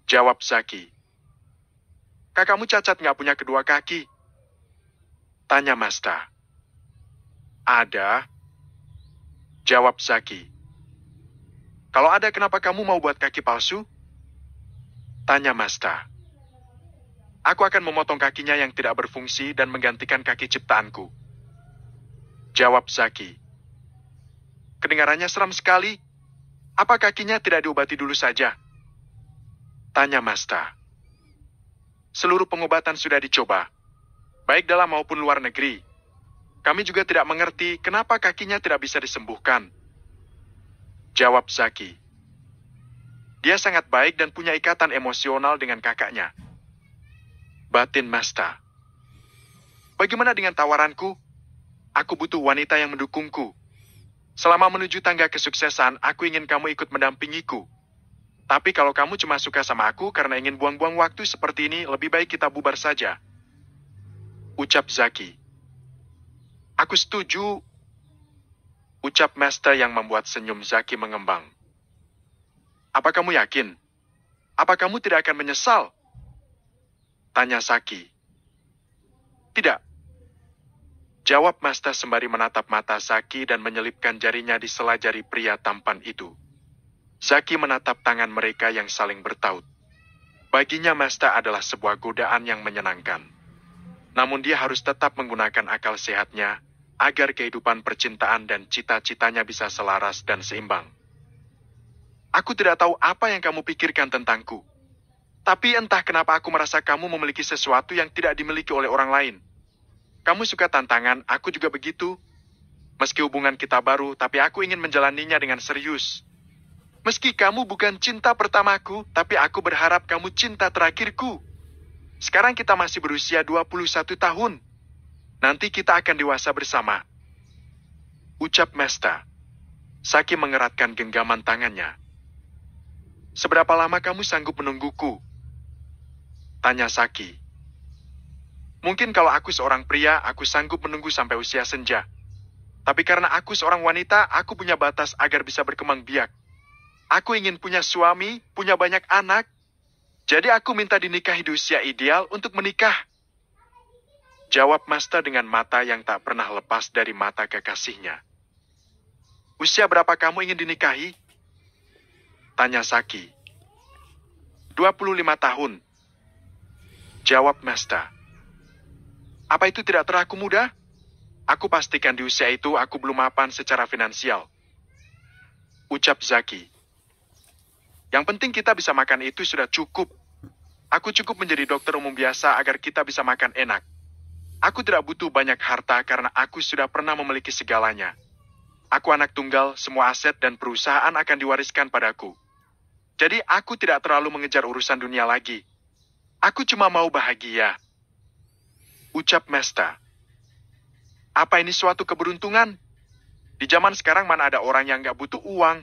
Jawab Zaki. Kakakmu cacat nggak punya kedua kaki? Tanya Masta. Ada. Jawab Zaki. Kalau ada, kenapa kamu mau buat kaki palsu? Tanya Masta. Aku akan memotong kakinya yang tidak berfungsi dan menggantikan kaki ciptaanku. Jawab Zaki. Kedengarannya seram sekali. Apa kakinya tidak diobati dulu saja? Tanya Masta. Seluruh pengobatan sudah dicoba, baik dalam maupun luar negeri. Kami juga tidak mengerti kenapa kakinya tidak bisa disembuhkan. Jawab Zaki. Dia sangat baik dan punya ikatan emosional dengan kakaknya. Batin Masta. Bagaimana dengan tawaranku? Aku butuh wanita yang mendukungku. Selama menuju tangga kesuksesan, aku ingin kamu ikut mendampingiku. Tapi kalau kamu cuma suka sama aku karena ingin buang-buang waktu seperti ini, lebih baik kita bubar saja. Ucap Zaki. Aku setuju. Ucap Masta yang membuat senyum Zaki mengembang. Apa kamu yakin? Apa kamu tidak akan menyesal? Tanya Zaki. Tidak. Jawab Masta sembari menatap mata Zaki dan menyelipkan jarinya di sela jari pria tampan itu. Zaki menatap tangan mereka yang saling bertaut. Baginya Masta adalah sebuah godaan yang menyenangkan. Namun dia harus tetap menggunakan akal sehatnya agar kehidupan percintaan dan cita-citanya bisa selaras dan seimbang. Aku tidak tahu apa yang kamu pikirkan tentangku. Tapi entah kenapa aku merasa kamu memiliki sesuatu yang tidak dimiliki oleh orang lain. Kamu suka tantangan, aku juga begitu. Meski hubungan kita baru, tapi aku ingin menjalaninya dengan serius. Meski kamu bukan cinta pertamaku, tapi aku berharap kamu cinta terakhirku. Sekarang kita masih berusia 21 tahun. Nanti kita akan dewasa bersama. Ucap Masta. Zaki mengeratkan genggaman tangannya. Seberapa lama kamu sanggup menungguku? Tanya Zaki. Mungkin kalau aku seorang pria, aku sanggup menunggu sampai usia senja. Tapi karena aku seorang wanita, aku punya batas agar bisa berkembang biak. Aku ingin punya suami, punya banyak anak. Jadi aku minta dinikahi di usia ideal untuk menikah. Jawab Masta dengan mata yang tak pernah lepas dari mata kekasihnya. Usia berapa kamu ingin dinikahi? Tanya Zaki. 25 tahun. Jawab Masta. Apa itu tidak terlaku muda? Aku pastikan di usia itu aku belum mapan secara finansial. Ucap Zaki. Yang penting kita bisa makan itu sudah cukup. Aku cukup menjadi dokter umum biasa agar kita bisa makan enak. Aku tidak butuh banyak harta karena aku sudah pernah memiliki segalanya. Aku anak tunggal, semua aset dan perusahaan akan diwariskan padaku. Jadi aku tidak terlalu mengejar urusan dunia lagi. Aku cuma mau bahagia. Ucap Masta. Apa ini suatu keberuntungan? Di zaman sekarang mana ada orang yang gak butuh uang?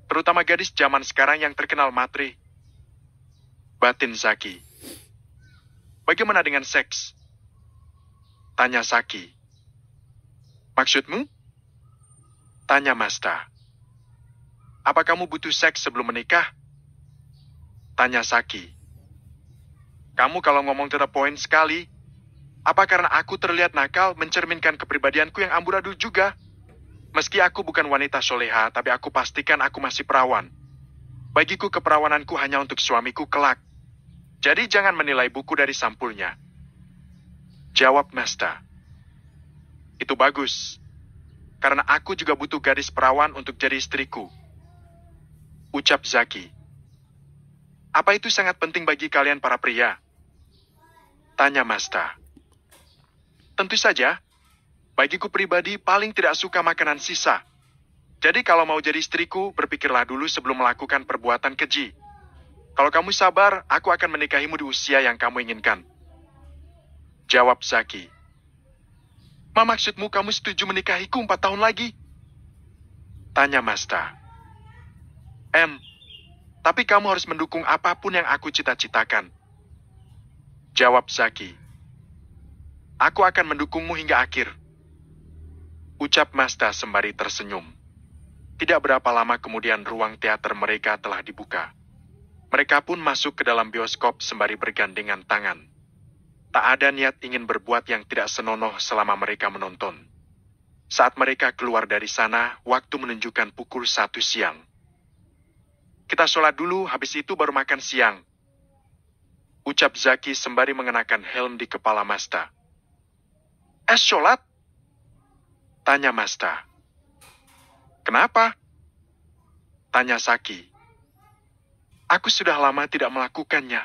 Terutama gadis zaman sekarang yang terkenal matri. Batin Zaki. Bagaimana dengan seks? Tanya Zaki. Maksudmu? Tanya Masta. Apa kamu butuh seks sebelum menikah? Tanya Zaki. Kamu kalau ngomong to the point sekali. Apa karena aku terlihat nakal mencerminkan kepribadianku yang amburadul juga? Meski aku bukan wanita soleha, tapi aku pastikan aku masih perawan. Bagiku keperawananku hanya untuk suamiku kelak. Jadi jangan menilai buku dari sampulnya. Jawab Masta. Itu bagus. karena aku juga butuh gadis perawan untuk jadi istriku. Ucap Zaki. Apa itu sangat penting bagi kalian para pria? Tanya Masta. Tentu saja. Bagiku pribadi paling tidak suka makanan sisa. Jadi kalau mau jadi istriku, berpikirlah dulu sebelum melakukan perbuatan keji. Kalau kamu sabar, aku akan menikahimu di usia yang kamu inginkan. Jawab Zaki. Maksudmu kamu setuju menikahiku 4 tahun lagi? Tanya Masta. Tapi kamu harus mendukung apapun yang aku cita-citakan. Jawab Zaki. Aku akan mendukungmu hingga akhir. Ucap Masta sembari tersenyum. Tidak berapa lama kemudian ruang teater mereka telah dibuka. Mereka pun masuk ke dalam bioskop sembari bergandengan tangan. Tak ada niat ingin berbuat yang tidak senonoh selama mereka menonton. Saat mereka keluar dari sana, waktu menunjukkan pukul 1 siang. Kita sholat dulu, habis itu baru makan siang. Ucap Zaki sembari mengenakan helm di kepala Masta. Sholat? Tanya Masta. Kenapa? Tanya Zaki. Aku sudah lama tidak melakukannya.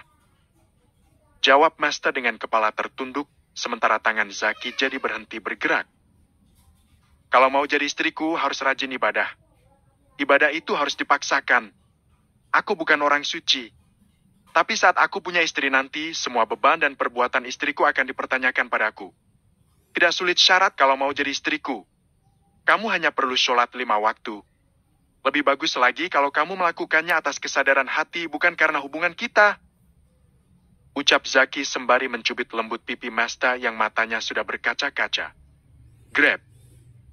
Jawab Masta dengan kepala tertunduk, sementara tangan Zaki jadi berhenti bergerak. Kalau mau jadi istriku, harus rajin ibadah. Ibadah itu harus dipaksakan. Aku bukan orang suci. Tapi saat aku punya istri nanti, semua beban dan perbuatan istriku akan dipertanyakan padaku. Tidak sulit syarat kalau mau jadi istriku. Kamu hanya perlu sholat 5 waktu. Lebih bagus lagi kalau kamu melakukannya atas kesadaran hati, bukan karena hubungan kita. Ucap Zaki sembari mencubit lembut pipi Masta yang matanya sudah berkaca-kaca. Grab.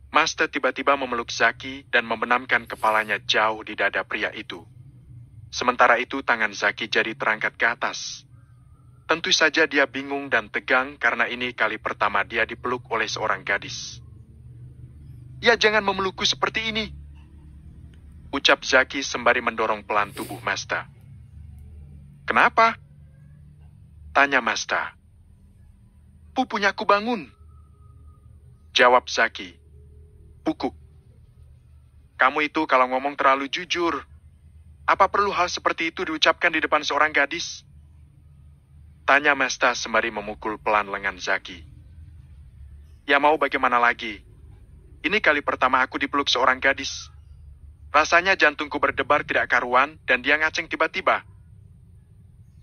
Masta tiba-tiba memeluk Zaki dan membenamkan kepalanya jauh di dada pria itu. Sementara itu tangan Zaki jadi terangkat ke atas. Tentu saja dia bingung dan tegang karena ini kali pertama dia dipeluk oleh seorang gadis. Ya jangan memelukku seperti ini. Ucap Zaki sembari mendorong pelan tubuh Masta. Kenapa? Tanya Masta. Pupunyaku bangun. Jawab Zaki. Pukuk. Kamu itu kalau ngomong terlalu jujur. Apa perlu hal seperti itu diucapkan di depan seorang gadis? Tanya Masta sembari memukul pelan lengan Zaki. Ya mau bagaimana lagi? Ini kali pertama aku dipeluk seorang gadis. Rasanya jantungku berdebar tidak karuan dan dia ngaceng tiba-tiba.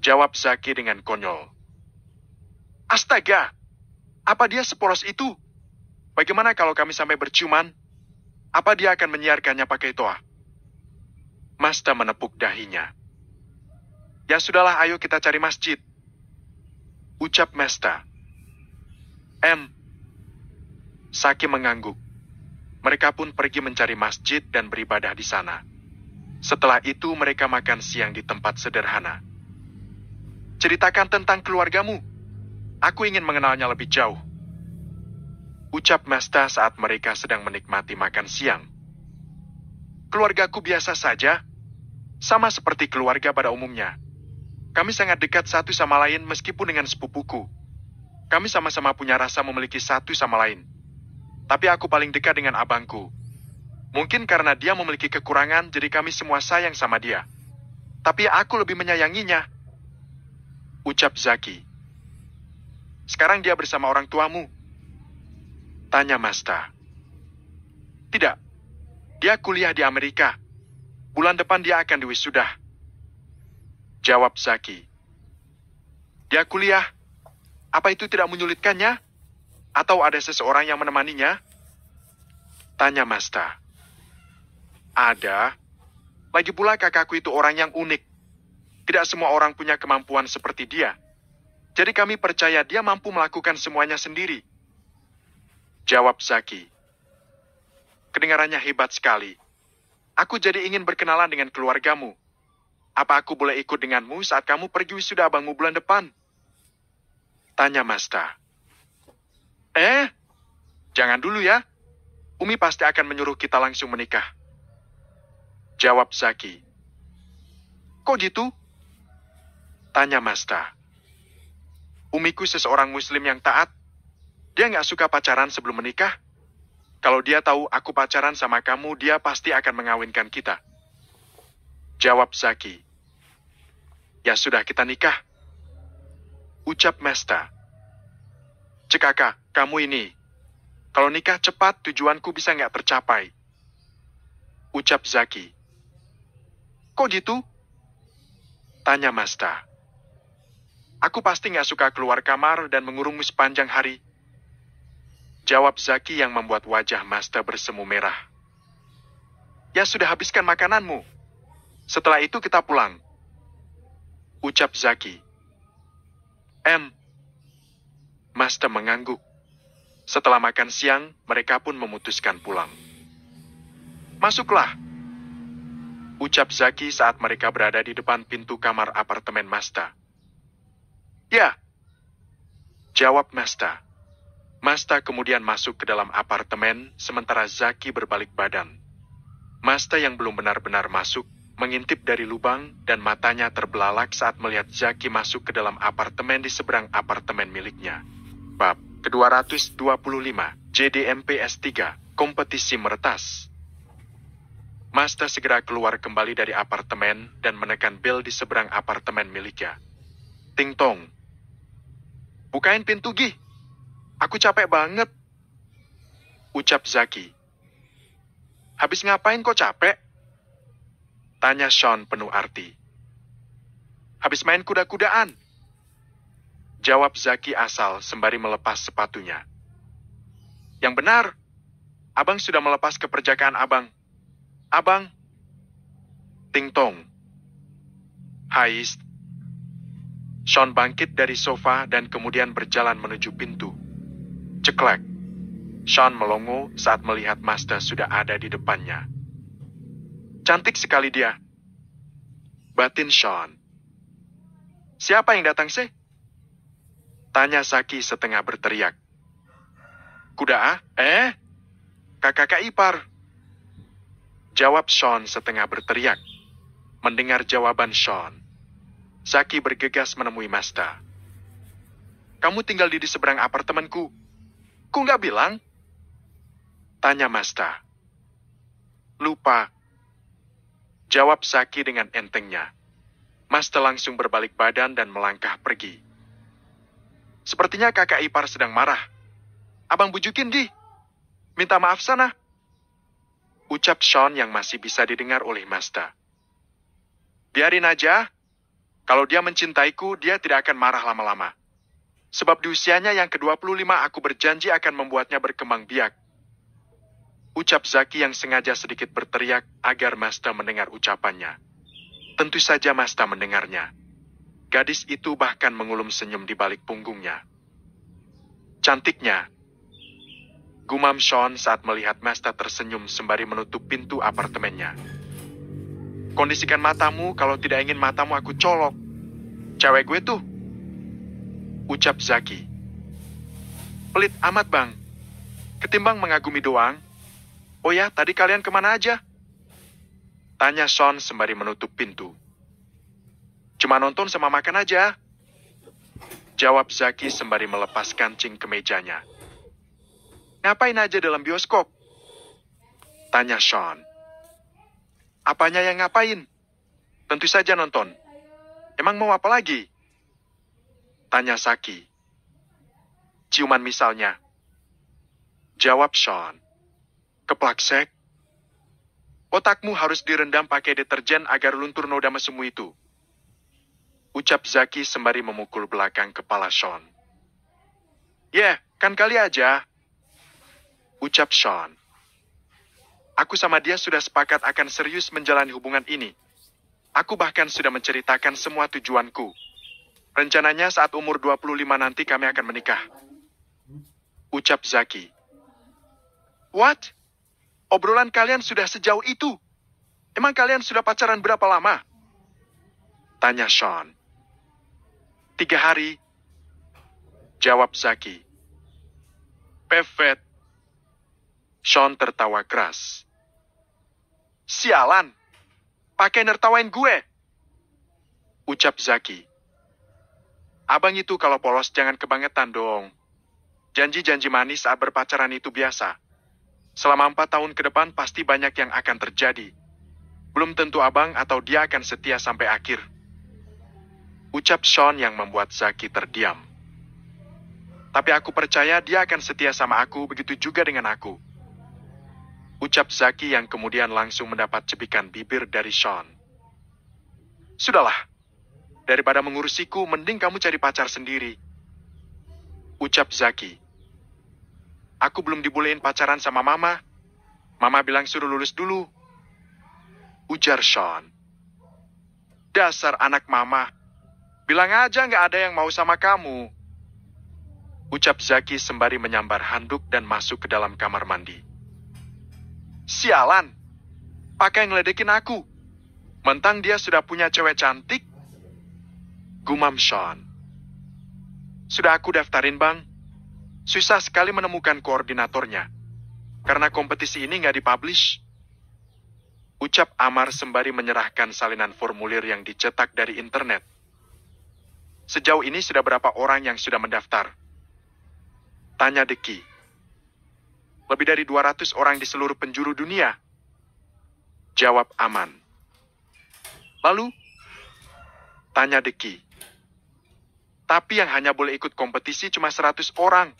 Jawab Zaki dengan konyol. Astaga! Apa dia sepolos itu? Bagaimana kalau kami sampai berciuman? Apa dia akan menyiarkannya pakai toa? Masta menepuk dahinya. Ya sudahlah, ayo kita cari masjid. Ucap Masta. Zaki mengangguk. Mereka pun pergi mencari masjid dan beribadah di sana. Setelah itu mereka makan siang di tempat sederhana. Ceritakan tentang keluargamu. Aku ingin mengenalnya lebih jauh. Ucap Masta saat mereka sedang menikmati makan siang. Keluargaku biasa saja, sama seperti keluarga pada umumnya. Kami sangat dekat satu sama lain meskipun dengan sepupuku. Kami sama-sama punya rasa memiliki satu sama lain. Tapi aku paling dekat dengan abangku. Mungkin karena dia memiliki kekurangan, jadi kami semua sayang sama dia. Tapi aku lebih menyayanginya. Ucap Zaki. Sekarang dia bersama orang tuamu? Tanya Masta. Tidak. Dia kuliah di Amerika. Bulan depan dia akan diwisuda. Jawab Zaki. Dia kuliah. Apa itu tidak menyulitkannya? Atau ada seseorang yang menemaninya? Tanya Masta. Ada. Lagi pula kakakku itu orang yang unik. Tidak semua orang punya kemampuan seperti dia. Jadi kami percaya dia mampu melakukan semuanya sendiri. Jawab Zaki. Kedengarannya hebat sekali. Aku jadi ingin berkenalan dengan keluargamu. Apa aku boleh ikut denganmu saat kamu pergi wisuda abangmu bulan depan? Tanya Masta. Jangan dulu ya. Umi pasti akan menyuruh kita langsung menikah. Jawab Zaki. Kok gitu? Tanya Masta. Umiku seseorang muslim yang taat. Dia nggak suka pacaran sebelum menikah. Kalau dia tahu aku pacaran sama kamu, dia pasti akan mengawinkan kita. Jawab Zaki. Ya sudah, kita nikah. Ucap Mesta. Cekaka, kamu ini. Kalau nikah cepat, tujuanku bisa nggak tercapai. Ucap Zaki. Kok gitu? Tanya Mesta. Aku pasti nggak suka keluar kamar dan mengurungmu sepanjang hari. Jawab Zaki yang membuat wajah Mesta bersemu merah. Ya sudah, habiskan makananmu. Setelah itu kita pulang. Ucap Zaki. Mesta mengangguk. Setelah makan siang, mereka pun memutuskan pulang. Masuklah. Ucap Zaki saat mereka berada di depan pintu kamar apartemen Mesta. Ya. Jawab Mesta. Mesta kemudian masuk ke dalam apartemen, sementara Zaki berbalik badan. Mesta yang belum benar-benar masuk, mengintip dari lubang, dan matanya terbelalak saat melihat Zaki masuk ke dalam apartemen di seberang apartemen miliknya. Bab ke-225, JDMP S3, kompetisi meretas. Mesta segera keluar kembali dari apartemen dan menekan bel di seberang apartemen miliknya. Ting tong. Bukain pintu, Gi. Aku capek banget. Ucap Zaki. Habis ngapain kok capek? Tanya Sean penuh arti. Habis main kuda-kudaan. Jawab Zaki asal sembari melepas sepatunya. Yang benar, abang sudah melepas keperjakaan abang. Abang. Ting tong. Hais. Sean bangkit dari sofa dan kemudian berjalan menuju pintu. Ceklek. Sean melongo saat melihat Mesta sudah ada di depannya. Cantik sekali dia. Batin Sean. Siapa yang datang sih? Tanya Zaki setengah berteriak. Kuda ah? Kakak ipar. Jawab Sean setengah berteriak. Mendengar jawaban Sean, Zaki bergegas menemui Mesta. Kamu tinggal di seberang apartemenku. Ku nggak bilang? Tanya Mesta. Lupa. Jawab Zaki dengan entengnya. Mesta langsung berbalik badan dan melangkah pergi. Sepertinya kakak ipar sedang marah. Abang bujukin, Di. Minta maaf sana. Ucap Sean yang masih bisa didengar oleh Mesta. Biarin aja. Kalau dia mencintaiku, dia tidak akan marah lama-lama. Sebab di usianya yang ke-25 aku berjanji akan membuatnya berkembang biak. Ucap Zaki yang sengaja sedikit berteriak agar Mesta mendengar ucapannya. Tentu saja Mesta mendengarnya. Gadis itu bahkan mengulum senyum di balik punggungnya. Cantiknya. Gumam Sean saat melihat Mesta tersenyum sembari menutup pintu apartemennya. Kondisikan matamu, kalau tidak ingin matamu aku colok. Cewek gue tuh. Ucap Zaki. Pelit amat, Bang. Ketimbang mengagumi doang. Oh ya, tadi kalian kemana aja? Tanya Sean sembari menutup pintu. Cuma nonton sama makan aja. Jawab Zaki sembari melepas kancing kemejanya. Ngapain aja dalam bioskop? Tanya Sean. Apanya yang ngapain? Tentu saja nonton. Emang mau apa lagi? Tanya Zaki. Ciuman misalnya. Jawab Sean. Keplaksek. Otakmu harus direndam pakai deterjen agar luntur noda mesemu itu. Ucap Zaki sembari memukul belakang kepala Sean. Kan kali aja. Ucap Sean. Aku sama dia sudah sepakat akan serius menjalani hubungan ini. Aku bahkan sudah menceritakan semua tujuanku. Rencananya saat umur 25 nanti kami akan menikah. Ucap Zaki. What? Obrolan kalian sudah sejauh itu? Emang kalian sudah pacaran berapa lama? Tanya Sean. 3 hari. Jawab Zaki. Pevet. Sean tertawa keras. Sialan. Pakai nertawain gue. Ucap Zaki. Abang itu kalau polos jangan kebangetan dong. Janji-janji manis saat berpacaran itu biasa. Selama 4 tahun ke depan pasti banyak yang akan terjadi. Belum tentu abang atau dia akan setia sampai akhir. Ucap Sean yang membuat Zaki terdiam. Tapi aku percaya dia akan setia sama aku, begitu juga dengan aku. Ucap Zaki yang kemudian langsung mendapat cepikan bibir dari Sean. Sudahlah, daripada mengurusiku, mending kamu cari pacar sendiri. Ucap Zaki. Aku belum dibolehin pacaran sama mama. Mama bilang suruh lulus dulu. Ujar Sean. Dasar anak mama. Bilang aja nggak ada yang mau sama kamu. Ucap Zaki sembari menyambar handuk dan masuk ke dalam kamar mandi. Sialan. Pakai ngeledekin aku. Mentang dia sudah punya cewek cantik. Gumam Sean. Sudah aku daftarin bang. Susah sekali menemukan koordinatornya. Karena kompetisi ini nggak dipublish. Ucap Amar sembari menyerahkan salinan formulir yang dicetak dari internet. Sejauh ini sudah berapa orang yang sudah mendaftar? Tanya Deki. Lebih dari 200 orang di seluruh penjuru dunia. Jawab Aman. Lalu? Tanya Deki. Tapi yang hanya boleh ikut kompetisi cuma 100 orang.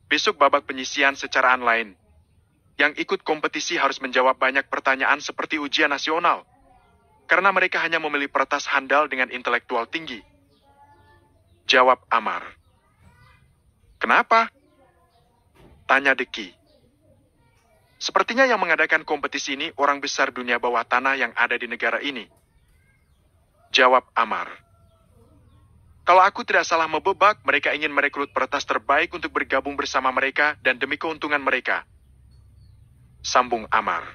Besok babak penyisian secara online. Yang ikut kompetisi harus menjawab banyak pertanyaan seperti ujian nasional. Karena mereka hanya memilih peretas handal dengan intelektual tinggi. Jawab Amar. Kenapa? Tanya Deki. Sepertinya yang mengadakan kompetisi ini orang besar dunia bawah tanah yang ada di negara ini. Jawab Amar. Kalau aku tidak salah membebak, mereka ingin merekrut peretas terbaik untuk bergabung bersama mereka dan demi keuntungan mereka. Sambung Amar.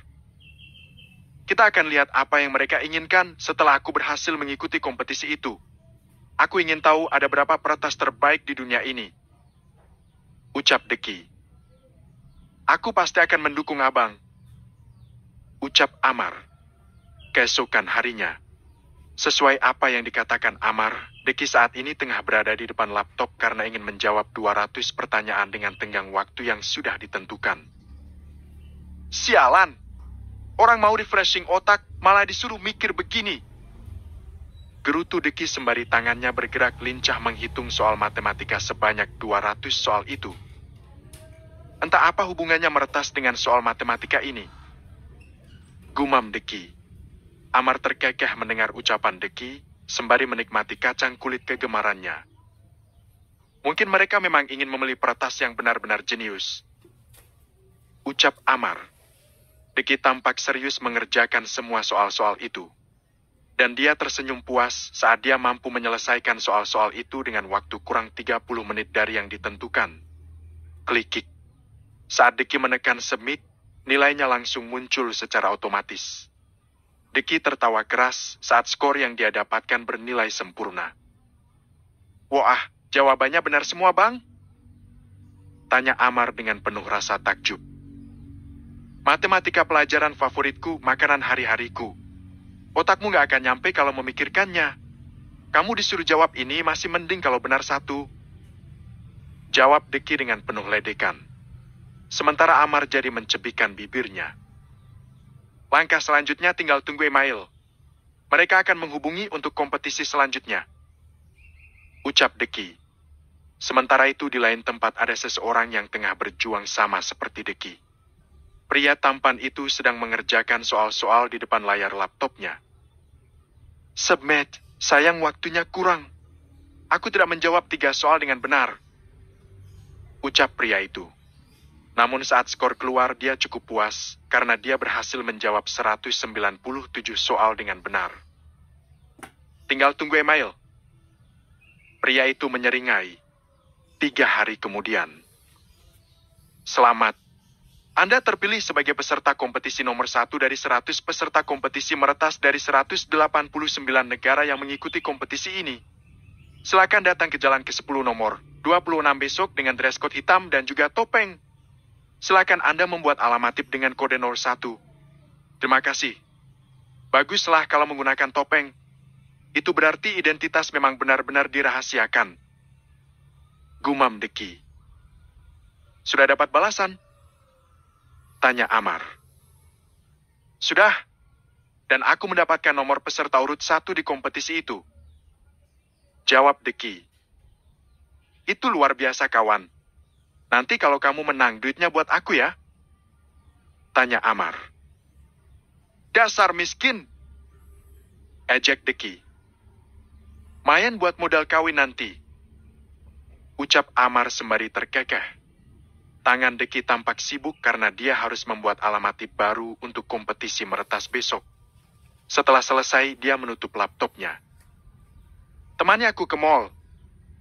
Kita akan lihat apa yang mereka inginkan setelah aku berhasil mengikuti kompetisi itu. Aku ingin tahu ada berapa peretas terbaik di dunia ini. Ucap Deki. Aku pasti akan mendukung abang. Ucap Amar. Keesokan harinya. Sesuai apa yang dikatakan Amar, Deki saat ini tengah berada di depan laptop karena ingin menjawab 200 pertanyaan dengan tenggang waktu yang sudah ditentukan. Sialan! Orang mau refreshing otak, malah disuruh mikir begini. Gerutu Deki sembari tangannya bergerak lincah menghitung soal matematika sebanyak 200 soal itu. Entah apa hubungannya meretas dengan soal matematika ini. Gumam Deki. Amar terkekeh mendengar ucapan Deki, sembari menikmati kacang kulit kegemarannya. Mungkin mereka memang ingin memilih peretas yang benar-benar jenius. Ucap Amar. Deki tampak serius mengerjakan semua soal-soal itu. Dan dia tersenyum puas saat dia mampu menyelesaikan soal-soal itu dengan waktu kurang 30 menit dari yang ditentukan. Klikik. Saat Deki menekan submit, nilainya langsung muncul secara otomatis. Deki tertawa keras saat skor yang dia dapatkan bernilai sempurna. Wah, jawabannya benar semua bang? Tanya Amar dengan penuh rasa takjub. Matematika pelajaran favoritku, makanan hari-hariku. Otakmu gak akan nyampe kalau memikirkannya. Kamu disuruh jawab ini masih mending kalau benar satu. Jawab Deki dengan penuh ledekan. Sementara Amar jadi mencebikan bibirnya. Langkah selanjutnya tinggal tunggu email. Mereka akan menghubungi untuk kompetisi selanjutnya. Ucap Deki. Sementara itu di lain tempat ada seseorang yang tengah berjuang sama seperti Deki. Pria tampan itu sedang mengerjakan soal-soal di depan layar laptopnya. Submit, sayang waktunya kurang. Aku tidak menjawab 3 soal dengan benar. Ucap pria itu. Namun saat skor keluar dia cukup puas karena dia berhasil menjawab 197 soal dengan benar. Tinggal tunggu email. Pria itu menyeringai. 3 hari kemudian. Selamat. Anda terpilih sebagai peserta kompetisi nomor 1 dari 100 peserta kompetisi meretas dari 189 negara yang mengikuti kompetisi ini. Silakan datang ke jalan ke-10 nomor 26 besok dengan dress code hitam dan juga topeng. Silakan Anda membuat alamatip dengan kode 01. Terima kasih. Baguslah kalau menggunakan topeng. Itu berarti identitas memang benar-benar dirahasiakan. Gumam Deki. Sudah dapat balasan? Tanya Amar. Sudah, dan aku mendapatkan nomor peserta urut 1 di kompetisi itu. Jawab Deki. Itu luar biasa kawan. Nanti kalau kamu menang, duitnya buat aku ya? Tanya Amar. Dasar miskin. Ejek Deki. Mayan buat modal kawin nanti. Ucap Amar sembari terkekeh. Tangan Deki tampak sibuk karena dia harus membuat alamat tip baru untuk kompetisi meretas besok. Setelah selesai, dia menutup laptopnya. Temani aku ke mall.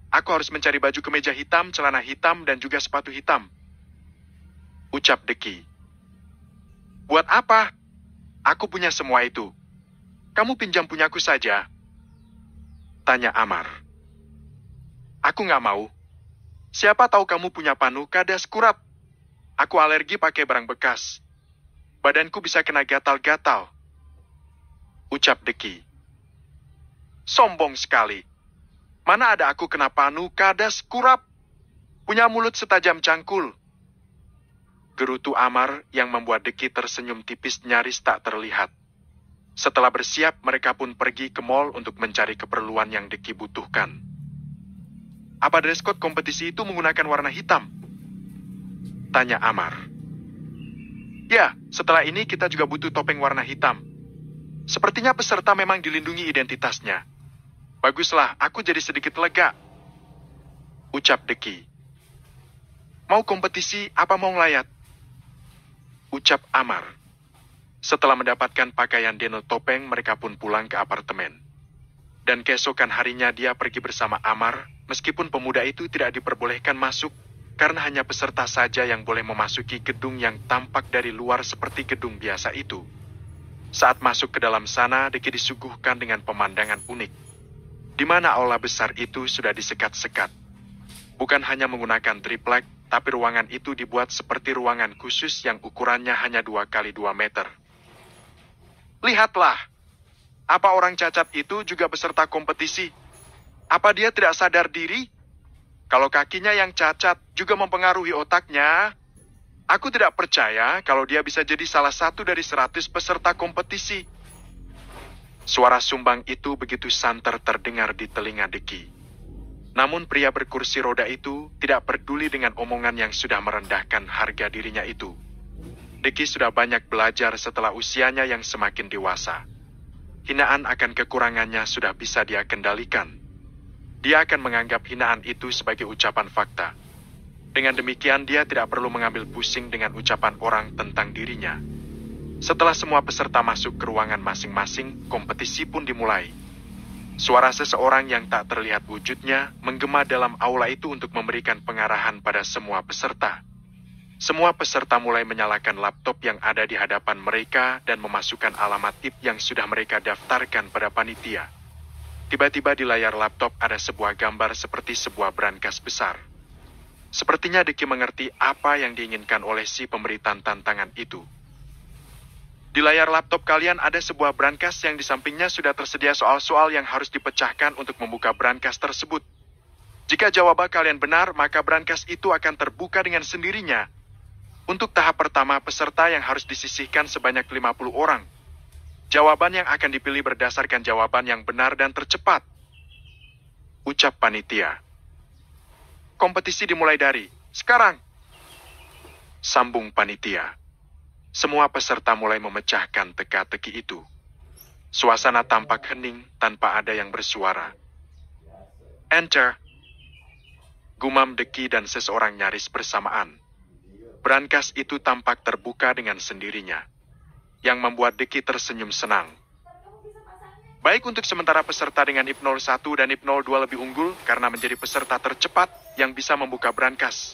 Aku harus mencari baju kemeja hitam, celana hitam, dan juga sepatu hitam. Ucap Deki. Buat apa? Aku punya semua itu. Kamu pinjam punyaku saja. Tanya Amar. Aku nggak mau. Siapa tahu kamu punya panu kadas kurat. Aku alergi pakai barang bekas. Badanku bisa kena gatal-gatal. Ucap Deki. Sombong sekali. Mana ada aku kena panu kadas kurap. Punya mulut setajam cangkul. Gerutu Amar yang membuat Deki tersenyum tipis nyaris tak terlihat. Setelah bersiap, mereka pun pergi ke mall untuk mencari keperluan yang Deki butuhkan. Apa dress code kompetisi itu menggunakan warna hitam? Tanya Amar. Ya, setelah ini kita juga butuh topeng warna hitam. Sepertinya peserta memang dilindungi identitasnya. Baguslah, aku jadi sedikit lega. Ucap Deki. Mau kompetisi apa mau ngelayat? Ucap Amar. Setelah mendapatkan pakaian Deno topeng, mereka pun pulang ke apartemen. Dan keesokan harinya dia pergi bersama Amar, meskipun pemuda itu tidak diperbolehkan masuk, karena hanya peserta saja yang boleh memasuki gedung yang tampak dari luar seperti gedung biasa itu. Saat masuk ke dalam sana, Deki disuguhkan dengan pemandangan unik, di mana aula besar itu sudah disekat-sekat. Bukan hanya menggunakan triplek, tapi ruangan itu dibuat seperti ruangan khusus yang ukurannya hanya 2 kali 2 meter. Lihatlah, apa orang cacat itu juga peserta kompetisi? Apa dia tidak sadar diri? Kalau kakinya yang cacat juga mempengaruhi otaknya, aku tidak percaya kalau dia bisa jadi salah satu dari 100 peserta kompetisi. Suara sumbang itu begitu santer terdengar di telinga Deki. Namun pria berkursi roda itu tidak peduli dengan omongan yang sudah merendahkan harga dirinya itu. Deki sudah banyak belajar setelah usianya yang semakin dewasa. Hinaan akan kekurangannya sudah bisa dia kendalikan. Dia akan menganggap hinaan itu sebagai ucapan fakta. Dengan demikian dia tidak perlu mengambil pusing dengan ucapan orang tentang dirinya. Setelah semua peserta masuk ke ruangan masing-masing, kompetisi pun dimulai. Suara seseorang yang tak terlihat wujudnya menggema dalam aula itu untuk memberikan pengarahan pada semua peserta. Semua peserta mulai menyalakan laptop yang ada di hadapan mereka dan memasukkan alamat tip yang sudah mereka daftarkan pada panitia. Tiba-tiba di layar laptop ada sebuah gambar seperti sebuah brankas besar. Sepertinya Deki mengerti apa yang diinginkan oleh si pemberi tantangan itu. Di layar laptop kalian ada sebuah brankas yang di sampingnya sudah tersedia soal-soal yang harus dipecahkan untuk membuka brankas tersebut. Jika jawaban kalian benar, maka brankas itu akan terbuka dengan sendirinya. Untuk tahap pertama, peserta yang harus disisihkan sebanyak 50 orang. Jawaban yang akan dipilih berdasarkan jawaban yang benar dan tercepat. Ucap panitia. Kompetisi dimulai dari sekarang. Sambung panitia. Semua peserta mulai memecahkan teka-teki itu. Suasana tampak hening tanpa ada yang bersuara. Enter. Gumam Deki dan seseorang nyaris bersamaan. Brankas itu tampak terbuka dengan sendirinya, yang membuat Deki tersenyum senang. Baik, untuk sementara peserta dengan IP 01 dan IP 02 lebih unggul karena menjadi peserta tercepat yang bisa membuka brankas.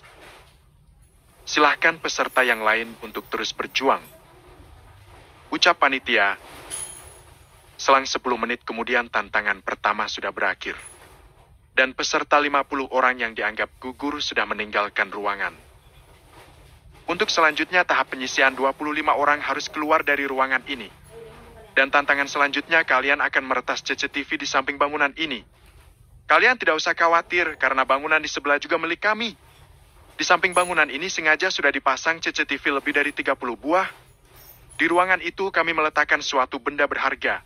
Silahkan peserta yang lain untuk terus berjuang. Ucap panitia. Selang 10 menit kemudian tantangan pertama sudah berakhir. Dan peserta 50 orang yang dianggap gugur sudah meninggalkan ruangan. Untuk selanjutnya, tahap penyisian 25 orang harus keluar dari ruangan ini. Dan tantangan selanjutnya, kalian akan meretas CCTV di samping bangunan ini. Kalian tidak usah khawatir, karena bangunan di sebelah juga milik kami. Di samping bangunan ini sengaja sudah dipasang CCTV lebih dari 30 buah. Di ruangan itu kami meletakkan suatu benda berharga.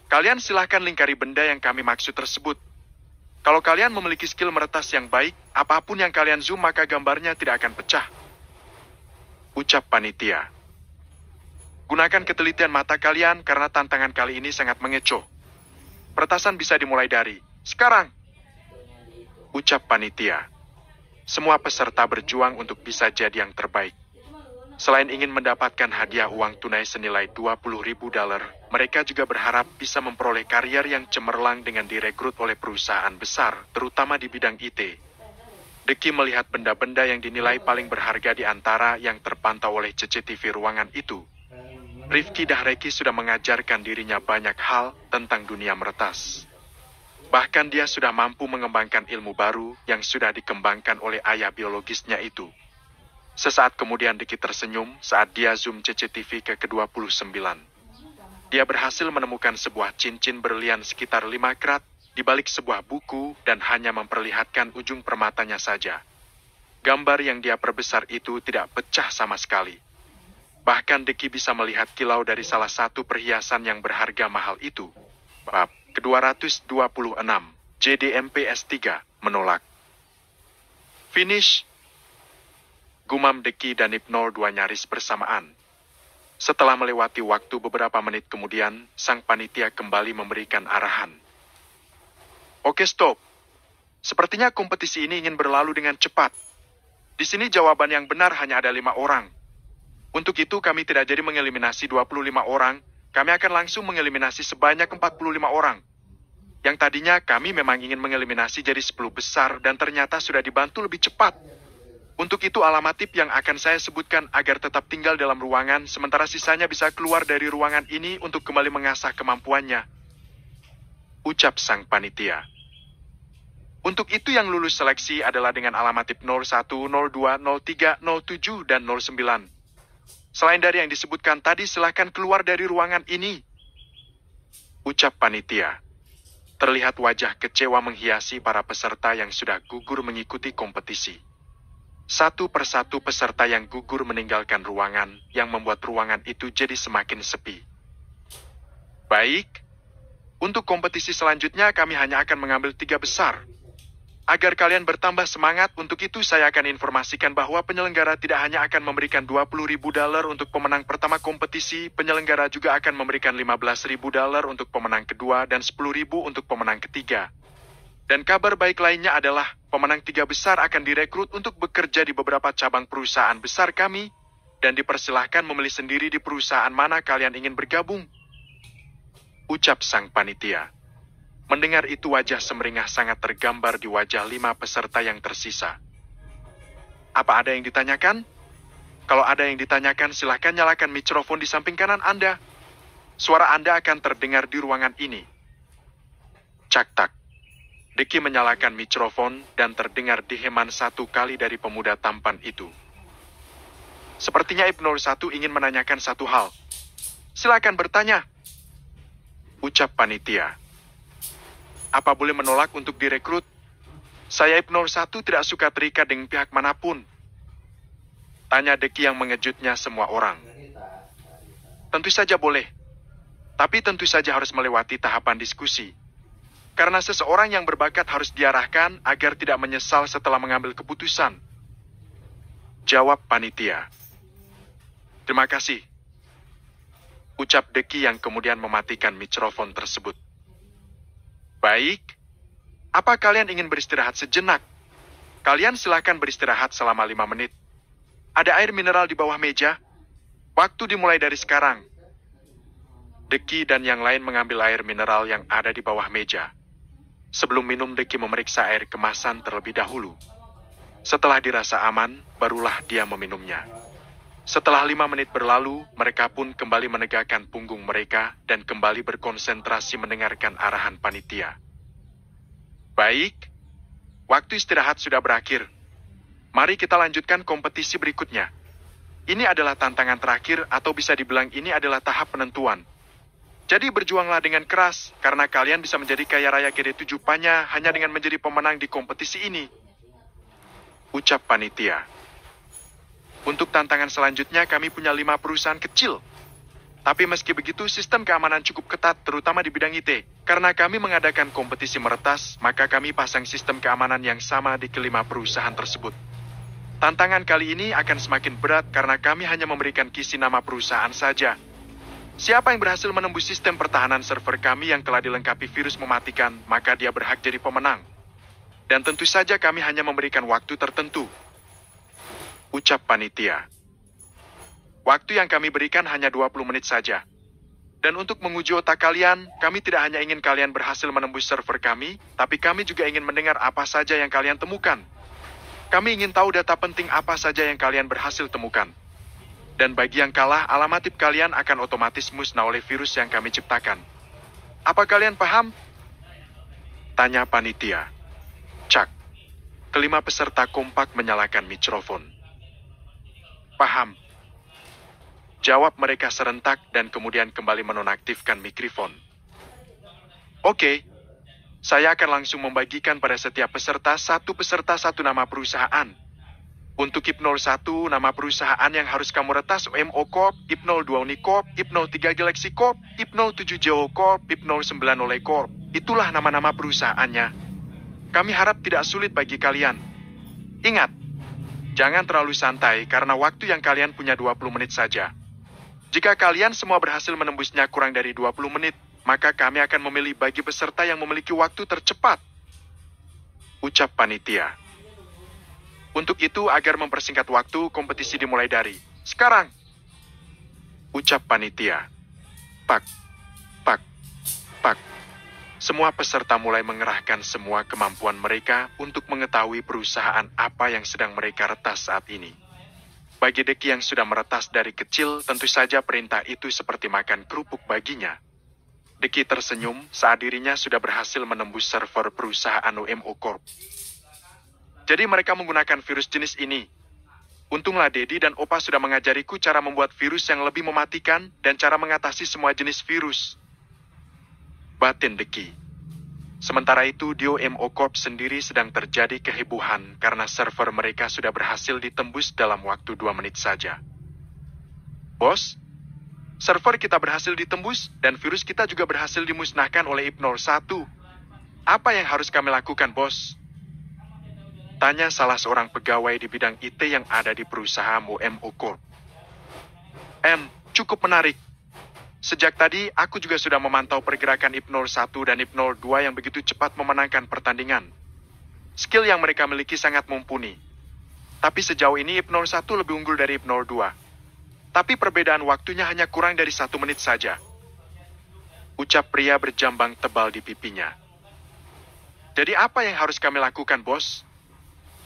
Kalian silahkan lingkari benda yang kami maksud tersebut. Kalau kalian memiliki skill meretas yang baik, apapun yang kalian zoom maka gambarnya tidak akan pecah. Ucap panitia. Gunakan ketelitian mata kalian karena tantangan kali ini sangat mengecoh. Peretasan bisa dimulai dari sekarang. Ucap panitia. Semua peserta berjuang untuk bisa jadi yang terbaik. Selain ingin mendapatkan hadiah uang tunai senilai $20.000, mereka juga berharap bisa memperoleh karier yang cemerlang dengan direkrut oleh perusahaan besar, terutama di bidang IT. Deki melihat benda-benda yang dinilai paling berharga di antara yang terpantau oleh CCTV ruangan itu. Rifki Dahreki sudah mengajarkan dirinya banyak hal tentang dunia meretas. Bahkan dia sudah mampu mengembangkan ilmu baru yang sudah dikembangkan oleh ayah biologisnya itu. Sesaat kemudian Deki tersenyum saat dia zoom CCTV ke ke-29. Dia berhasil menemukan sebuah cincin berlian sekitar 5 karat di balik sebuah buku dan hanya memperlihatkan ujung permatanya saja. Gambar yang dia perbesar itu tidak pecah sama sekali. Bahkan Deki bisa melihat kilau dari salah satu perhiasan yang berharga mahal itu. Bab ke-226, JDMP S3, menolak. Finish. Gumam Deki dan Hypnol 2 nyaris bersamaan. Setelah melewati waktu beberapa menit kemudian, sang panitia kembali memberikan arahan. Oke, stop. Sepertinya kompetisi ini ingin berlalu dengan cepat. Di sini jawaban yang benar hanya ada 5 orang. Untuk itu kami tidak jadi mengeliminasi 25 orang, kami akan langsung mengeliminasi sebanyak 45 orang. Yang tadinya kami memang ingin mengeliminasi jadi 10 besar dan ternyata sudah dibantu lebih cepat. Untuk itu alamatip yang akan saya sebutkan agar tetap tinggal dalam ruangan, sementara sisanya bisa keluar dari ruangan ini untuk kembali mengasah kemampuannya. Ucap sang panitia. Untuk itu yang lulus seleksi adalah dengan alamatip 01, 02, 03, 07, dan 09. Selain dari yang disebutkan tadi, silakan keluar dari ruangan ini. Ucap panitia. Terlihat wajah kecewa menghiasi para peserta yang sudah gugur mengikuti kompetisi. Satu persatu peserta yang gugur meninggalkan ruangan, yang membuat ruangan itu jadi semakin sepi. Baik, untuk kompetisi selanjutnya kami hanya akan mengambil 3 besar. Agar kalian bertambah semangat, untuk itu saya akan informasikan bahwa penyelenggara tidak hanya akan memberikan $20.000 untuk pemenang pertama kompetisi, penyelenggara juga akan memberikan $15.000 untuk pemenang kedua dan $10.000 untuk pemenang ketiga. Dan kabar baik lainnya adalah, pemenang 3 besar akan direkrut untuk bekerja di beberapa cabang perusahaan besar kami, dan dipersilahkan memilih sendiri di perusahaan mana kalian ingin bergabung. Ucap sang panitia. Mendengar itu wajah Semeringah sangat tergambar di wajah 5 peserta yang tersisa. Apa ada yang ditanyakan? Kalau ada yang ditanyakan silahkan nyalakan mikrofon di samping kanan Anda. Suara Anda akan terdengar di ruangan ini. Cak-tak. Deki menyalakan mikrofon dan terdengar diheman 1 kali dari pemuda tampan itu. Sepertinya Hypnol 1 ingin menanyakan satu hal. Silakan bertanya. Ucap panitia. Apa boleh menolak untuk direkrut? Saya Hypnol 1 tidak suka terikat dengan pihak manapun. Tanya Deki yang mengejutnya semua orang. Tentu saja boleh. Tapi tentu saja harus melewati tahapan diskusi. Karena seseorang yang berbakat harus diarahkan agar tidak menyesal setelah mengambil keputusan. Jawab panitia. Terima kasih. Ucap Deki yang kemudian mematikan mikrofon tersebut. Baik, apa kalian ingin beristirahat sejenak? Kalian silakan beristirahat selama 5 menit. Ada air mineral di bawah meja. Waktu dimulai dari sekarang. Deki dan yang lain mengambil air mineral yang ada di bawah meja. Sebelum minum, Deki memeriksa air kemasan terlebih dahulu. Setelah dirasa aman, barulah dia meminumnya. Setelah 5 menit berlalu, mereka pun kembali menegakkan punggung mereka dan kembali berkonsentrasi mendengarkan arahan panitia. Baik, waktu istirahat sudah berakhir. Mari kita lanjutkan kompetisi berikutnya. Ini adalah tantangan terakhir atau bisa dibilang ini adalah tahap penentuan. Jadi berjuanglah dengan keras, karena kalian bisa menjadi kaya raya GD7 Panya hanya dengan menjadi pemenang di kompetisi ini. ucap panitia. Untuk tantangan selanjutnya kami punya 5 perusahaan kecil. Tapi meski begitu, sistem keamanan cukup ketat, terutama di bidang IT. Karena kami mengadakan kompetisi meretas, maka kami pasang sistem keamanan yang sama di kelima perusahaan tersebut. Tantangan kali ini akan semakin berat karena kami hanya memberikan kisi nama perusahaan saja. Siapa yang berhasil menembus sistem pertahanan server kami yang telah dilengkapi virus mematikan, maka dia berhak jadi pemenang. Dan tentu saja kami hanya memberikan waktu tertentu. Ucap panitia. Waktu yang kami berikan hanya 20 menit saja. Dan untuk menguji otak kalian, kami tidak hanya ingin kalian berhasil menembus server kami, tapi kami juga ingin mendengar apa saja yang kalian temukan. Kami ingin tahu data penting apa saja yang kalian berhasil temukan. Dan bagi yang kalah, alamat tip kalian akan otomatis musnah oleh virus yang kami ciptakan. Apa kalian paham? Tanya panitia. Cak. Kelima peserta kompak menyalakan mikrofon. Paham. Jawab mereka serentak dan kemudian kembali menonaktifkan mikrofon. Oke, saya akan langsung membagikan pada setiap peserta satu nama perusahaan. Untuk IP01, nama perusahaan yang harus kamu retas OMO Corp, IP02 Unicorp, IP03 Galaxy Corp, IP07 Geo Corp, IP09 Ole Corp. Itulah nama-nama perusahaannya. Kami harap tidak sulit bagi kalian. Ingat, jangan terlalu santai karena waktu yang kalian punya 20 menit saja. Jika kalian semua berhasil menembusnya kurang dari 20 menit, maka kami akan memilih bagi peserta yang memiliki waktu tercepat. Ucap panitia. Untuk itu, agar mempersingkat waktu, kompetisi dimulai dari sekarang. Ucap panitia. Pak, pak, pak. Semua peserta mulai mengerahkan semua kemampuan mereka untuk mengetahui perusahaan apa yang sedang mereka retas saat ini. Bagi Deki yang sudah meretas dari kecil, tentu saja perintah itu seperti makan kerupuk baginya. Deki tersenyum saat dirinya sudah berhasil menembus server perusahaan OMO Corp. Jadi mereka menggunakan virus jenis ini. Untunglah Dedi dan Opa sudah mengajariku cara membuat virus yang lebih mematikan dan cara mengatasi semua jenis virus. Batin Deki. Sementara itu, di OMO Corp sendiri sedang terjadi kehebohan karena server mereka sudah berhasil ditembus dalam waktu 2 menit saja. Bos, server kita berhasil ditembus dan virus kita juga berhasil dimusnahkan oleh IP01. Apa yang harus kami lakukan, Bos? Tanya salah seorang pegawai di bidang IT yang ada di perusahaan OMO Corp. Cukup menarik. Sejak tadi, aku juga sudah memantau pergerakan IP01 dan IP02 yang begitu cepat memenangkan pertandingan. Skill yang mereka miliki sangat mumpuni. Tapi sejauh ini IP01 lebih unggul dari IP02. Tapi perbedaan waktunya hanya kurang dari 1 menit saja. Ucap pria berjambang tebal di pipinya. Jadi apa yang harus kami lakukan, Bos?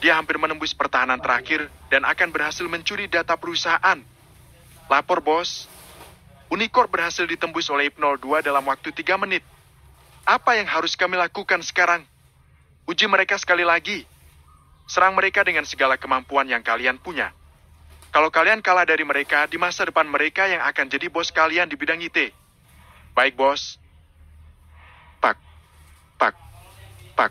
Dia hampir menembus pertahanan terakhir dan akan berhasil mencuri data perusahaan. Lapor, Bos. Unicorp berhasil ditembus oleh IP02 dalam waktu 3 menit. Apa yang harus kami lakukan sekarang? Uji mereka sekali lagi. Serang mereka dengan segala kemampuan yang kalian punya. Kalau kalian kalah dari mereka, di masa depan mereka yang akan jadi bos kalian di bidang IT. Baik, Bos. Pak, pak, pak.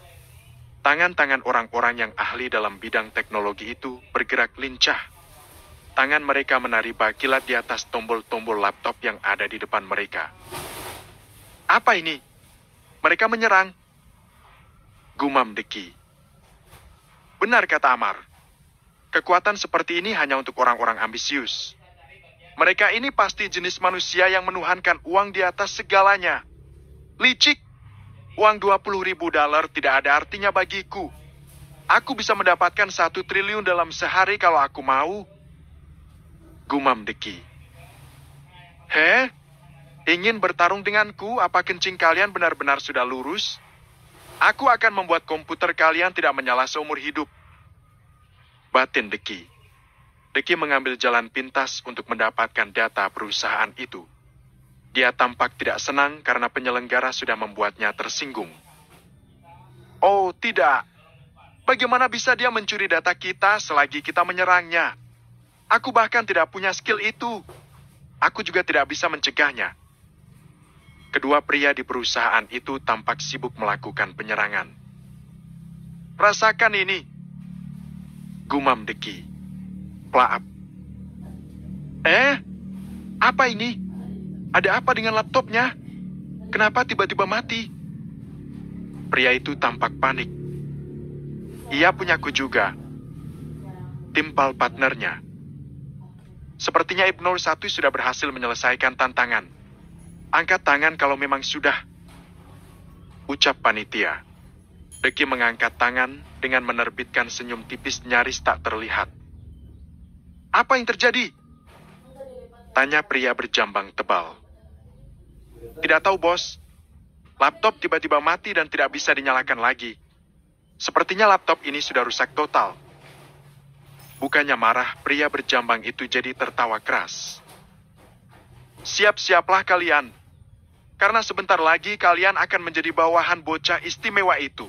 Tangan-tangan orang-orang yang ahli dalam bidang teknologi itu bergerak lincah. Tangan mereka menari bakilat di atas tombol-tombol laptop yang ada di depan mereka. Apa ini? Mereka menyerang. Gumam Deki. Benar kata Amar. Kekuatan seperti ini hanya untuk orang-orang ambisius. Mereka ini pasti jenis manusia yang menuhankan uang di atas segalanya. Licik. Uang $20.000 tidak ada artinya bagiku. Aku bisa mendapatkan 1 triliun dalam sehari kalau aku mau. Gumam Deki. Ingin bertarung denganku? Apa kencing kalian benar-benar sudah lurus? Aku akan membuat komputer kalian tidak menyala seumur hidup. Batin Deki. Deki mengambil jalan pintas untuk mendapatkan data perusahaan itu. Dia tampak tidak senang karena penyelenggara sudah membuatnya tersinggung. Oh, tidak. Bagaimana bisa dia mencuri data kita selagi kita menyerangnya? Aku bahkan tidak punya skill itu. Aku juga tidak bisa mencegahnya. Kedua pria di perusahaan itu tampak sibuk melakukan penyerangan. Rasakan ini. Gumam Deki. Plaap. Apa ini? Ada apa dengan laptopnya? Kenapa tiba-tiba mati? Pria itu tampak panik. Ia punyaku juga. Timpal partnernya. Sepertinya Ibnul 1 sudah berhasil menyelesaikan tantangan. Angkat tangan kalau memang sudah. Ucap panitia. Deki mengangkat tangan dengan menerbitkan senyum tipis nyaris tak terlihat. Apa yang terjadi? Tanya pria berjambang tebal. Tidak tahu, bos. Laptop tiba-tiba mati dan tidak bisa dinyalakan lagi. Sepertinya laptop ini sudah rusak total. Bukannya marah, pria berjambang itu jadi tertawa keras. Siap-siaplah kalian. Karena sebentar lagi kalian akan menjadi bawahan bocah istimewa itu.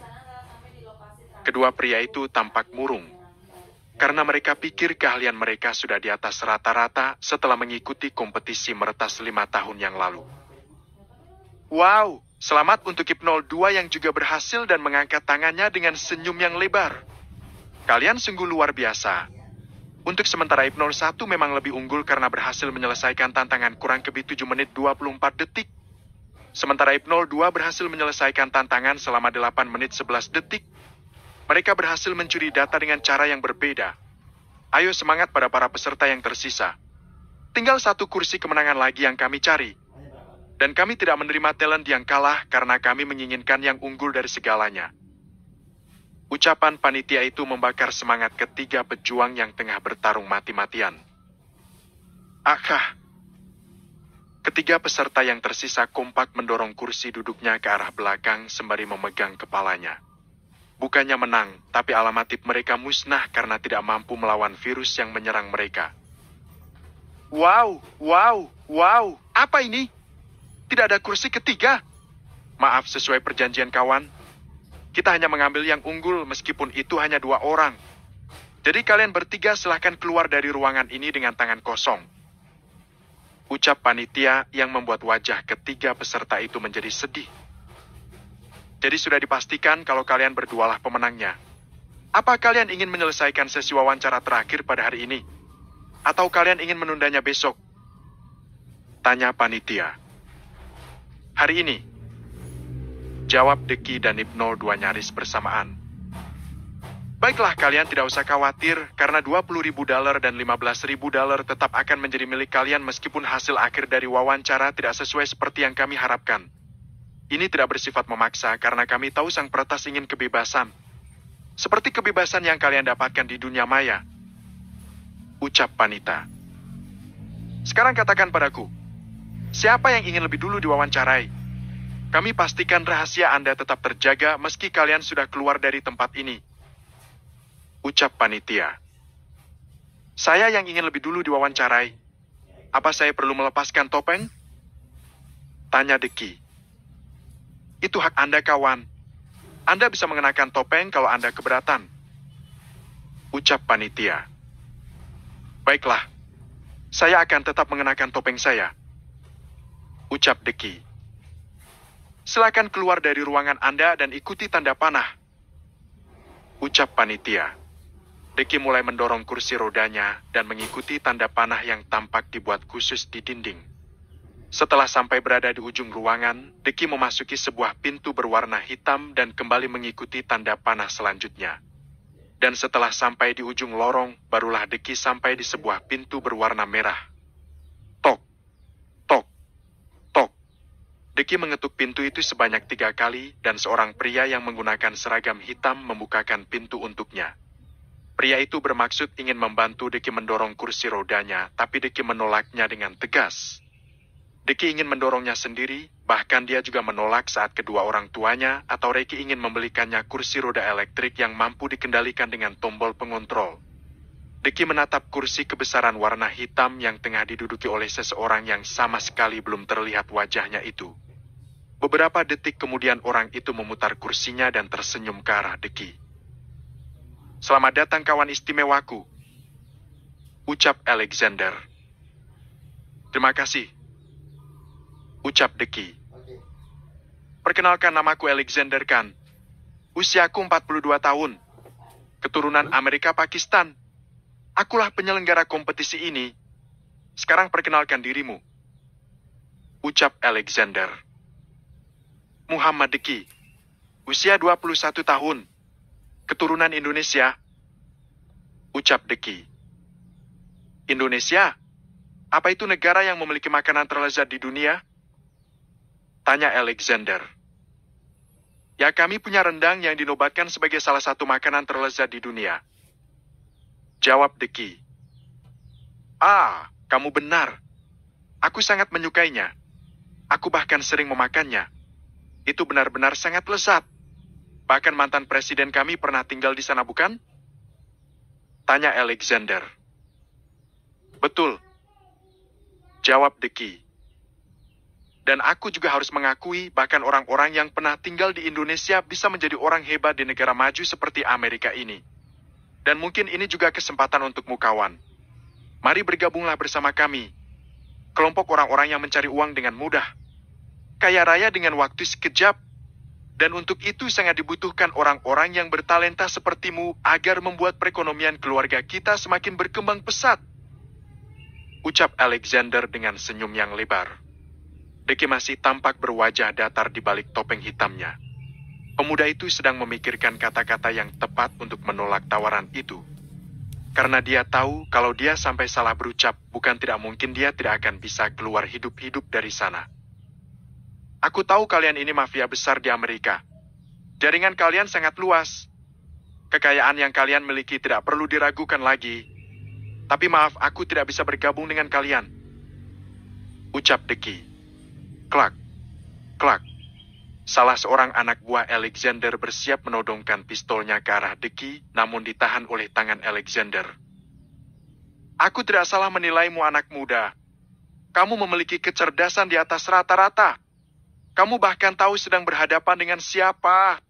Kedua pria itu tampak murung. Karena mereka pikir keahlian mereka sudah di atas rata-rata setelah mengikuti kompetisi meretas 5 tahun yang lalu. Wow, selamat untuk Ibnul 2 yang juga berhasil dan mengangkat tangannya dengan senyum yang lebar. Kalian sungguh luar biasa. Untuk sementara Ibnul 1 memang lebih unggul karena berhasil menyelesaikan tantangan kurang lebih 7 menit 24 detik. Sementara Ibnul 2 berhasil menyelesaikan tantangan selama 8 menit 11 detik. Mereka berhasil mencuri data dengan cara yang berbeda. Ayo semangat pada para peserta yang tersisa. Tinggal 1 kursi kemenangan lagi yang kami cari. Dan kami tidak menerima talent yang kalah karena kami menginginkan yang unggul dari segalanya. Ucapan panitia itu membakar semangat ketiga pejuang yang tengah bertarung mati-matian. Akah. Ketiga peserta yang tersisa kompak mendorong kursi duduknya ke arah belakang sembari memegang kepalanya. Bukannya menang, tapi alamatip mereka musnah karena tidak mampu melawan virus yang menyerang mereka. Wow, apa ini? Tidak ada kursi ketiga. Maaf, sesuai perjanjian kawan. Kita hanya mengambil yang unggul meskipun itu hanya 2 orang. Jadi kalian bertiga silahkan keluar dari ruangan ini dengan tangan kosong. Ucap panitia yang membuat wajah ketiga peserta itu menjadi sedih. Jadi sudah dipastikan kalau kalian berdualah pemenangnya. Apa kalian ingin menyelesaikan sesi wawancara terakhir pada hari ini? Atau kalian ingin menundanya besok? Tanya panitia. Hari ini. Jawab Deki dan Ibnul 2 nyaris bersamaan. Baiklah, kalian tidak usah khawatir karena $20.000 dan $15.000 tetap akan menjadi milik kalian meskipun hasil akhir dari wawancara tidak sesuai seperti yang kami harapkan. Ini tidak bersifat memaksa karena kami tahu sang peretas ingin kebebasan. Seperti kebebasan yang kalian dapatkan di dunia maya. Ucap Panita. Sekarang katakan padaku, siapa yang ingin lebih dulu diwawancarai? Kami pastikan rahasia Anda tetap terjaga meski kalian sudah keluar dari tempat ini. Ucap panitia. Saya yang ingin lebih dulu diwawancarai. Apa saya perlu melepaskan topeng? Tanya Deki. Itu hak Anda, kawan. Anda bisa mengenakan topeng kalau Anda keberatan. Ucap panitia. Baiklah. Saya akan tetap mengenakan topeng saya. Ucap Deki. Silakan keluar dari ruangan Anda dan ikuti tanda panah. Ucap panitia. Deki mulai mendorong kursi rodanya dan mengikuti tanda panah yang tampak dibuat khusus di dinding. Setelah sampai berada di ujung ruangan, Deki memasuki sebuah pintu berwarna hitam dan kembali mengikuti tanda panah selanjutnya. Dan setelah sampai di ujung lorong, barulah Deki sampai di sebuah pintu berwarna merah. Tok, tok, tok. Deki mengetuk pintu itu sebanyak 3 kali dan seorang pria yang menggunakan seragam hitam membukakan pintu untuknya. Pria itu bermaksud ingin membantu Deki mendorong kursi rodanya, tapi Deki menolaknya dengan tegas. Deki ingin mendorongnya sendiri, bahkan dia juga menolak saat kedua orang tuanya atau Reki ingin membelikannya kursi roda elektrik yang mampu dikendalikan dengan tombol pengontrol. Deki menatap kursi kebesaran warna hitam yang tengah diduduki oleh seseorang yang sama sekali belum terlihat wajahnya itu. Beberapa detik kemudian orang itu memutar kursinya dan tersenyum ke arah Deki. Selamat datang kawan istimewaku. Ucap Alexander. Terima kasih. Ucap Deki. Perkenalkan, namaku Alexander Khan. Usiaku 42 tahun. keturunan Amerika Pakistan. Akulah penyelenggara kompetisi ini. Sekarang perkenalkan dirimu. Ucap Alexander. Muhammad Deki. Usia 21 tahun. Keturunan Indonesia. Ucap Deki. Indonesia? Apa itu negara yang memiliki makanan terlezat di dunia? Tanya Alexander. Ya, kami punya rendang yang dinobatkan sebagai salah satu makanan terlezat di dunia. Jawab Deki. Ah, kamu benar. Aku sangat menyukainya. Aku bahkan sering memakannya. Itu benar-benar sangat lezat. Bahkan mantan presiden kami pernah tinggal di sana, bukan? Tanya Alexander. Betul. Jawab Deki. Dan aku juga harus mengakui bahkan orang-orang yang pernah tinggal di Indonesia bisa menjadi orang hebat di negara maju seperti Amerika ini. Dan mungkin ini juga kesempatan untukmu, kawan. Mari bergabunglah bersama kami. Kelompok orang-orang yang mencari uang dengan mudah. Kaya raya dengan waktu sekejap. Dan untuk itu sangat dibutuhkan orang-orang yang bertalenta sepertimu agar membuat perekonomian keluarga kita semakin berkembang pesat. Ucap Alexander dengan senyum yang lebar. Deki masih tampak berwajah datar di balik topeng hitamnya. Pemuda itu sedang memikirkan kata-kata yang tepat untuk menolak tawaran itu. Karena dia tahu kalau dia sampai salah berucap, bukan tidak mungkin dia tidak akan bisa keluar hidup-hidup dari sana. Aku tahu kalian ini mafia besar di Amerika. Jaringan kalian sangat luas. Kekayaan yang kalian miliki tidak perlu diragukan lagi. Tapi maaf, aku tidak bisa bergabung dengan kalian. Ucap Deki. Klak, klak. Salah seorang anak buah Alexander bersiap menodongkan pistolnya ke arah Deki, namun ditahan oleh tangan Alexander. Aku tidak salah menilaimu, anak muda. Kamu memiliki kecerdasan di atas rata-rata. Kamu bahkan tahu sedang berhadapan dengan siapa.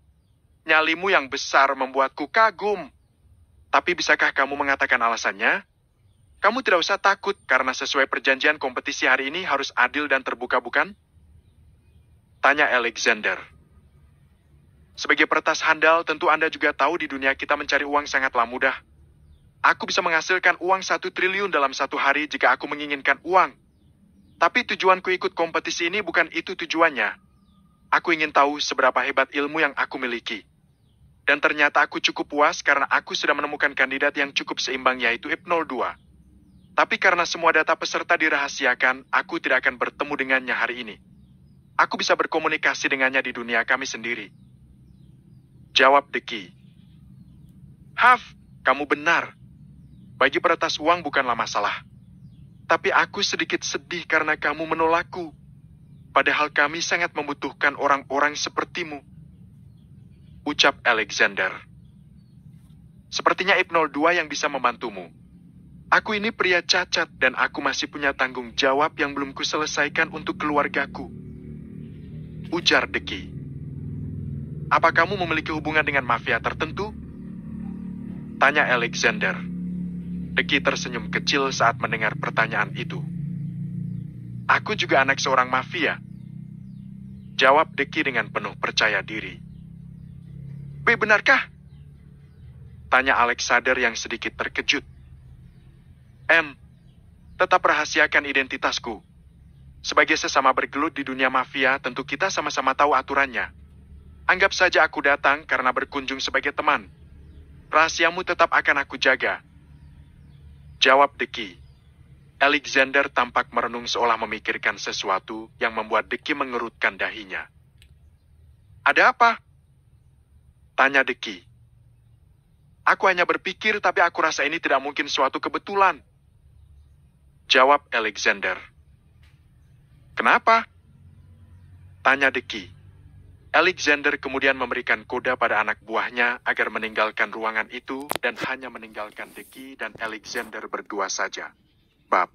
Nyalimu yang besar membuatku kagum. Tapi bisakah kamu mengatakan alasannya? Kamu tidak usah takut karena sesuai perjanjian kompetisi hari ini harus adil dan terbuka, bukan? Tanya Alexander. Sebagai peretas handal, tentu Anda juga tahu di dunia kita mencari uang sangatlah mudah. Aku bisa menghasilkan uang 1 triliun dalam 1 hari jika aku menginginkan uang. Tapi tujuanku ikut kompetisi ini bukan itu tujuannya. Aku ingin tahu seberapa hebat ilmu yang aku miliki. Dan ternyata aku cukup puas karena aku sudah menemukan kandidat yang cukup seimbang, yaitu IP02. Tapi karena semua data peserta dirahasiakan, aku tidak akan bertemu dengannya hari ini. Aku bisa berkomunikasi dengannya di dunia kami sendiri. Jawab Deki. Haf, kamu benar. Bagi peretas uang bukanlah masalah. Tapi aku sedikit sedih karena kamu menolakku. Padahal kami sangat membutuhkan orang-orang sepertimu. Ucap Alexander. Sepertinya IP02 yang bisa membantumu. Aku ini pria cacat dan aku masih punya tanggung jawab yang belum kuselesaikan untuk keluargaku. Ujar Deki. Apa kamu memiliki hubungan dengan mafia tertentu? Tanya Alexander. Deki tersenyum kecil saat mendengar pertanyaan itu. Aku juga anak seorang mafia. Jawab Deki dengan penuh percaya diri. Benarkah? Tanya Alexander yang sedikit terkejut. Tetap rahasiakan identitasku. Sebagai sesama bergelut di dunia mafia, tentu kita sama-sama tahu aturannya. Anggap saja aku datang karena berkunjung sebagai teman. Rahasiamu tetap akan aku jaga. Jawab Deki. Alexander tampak merenung seolah memikirkan sesuatu yang membuat Deki mengerutkan dahinya. Ada apa? Tanya Deki. Aku hanya berpikir, tapi aku rasa ini tidak mungkin suatu kebetulan. Jawab Alexander. Kenapa? Tanya Deki. Alexander kemudian memberikan kode pada anak buahnya agar meninggalkan ruangan itu dan hanya meninggalkan Deki dan Alexander berdua saja. Bab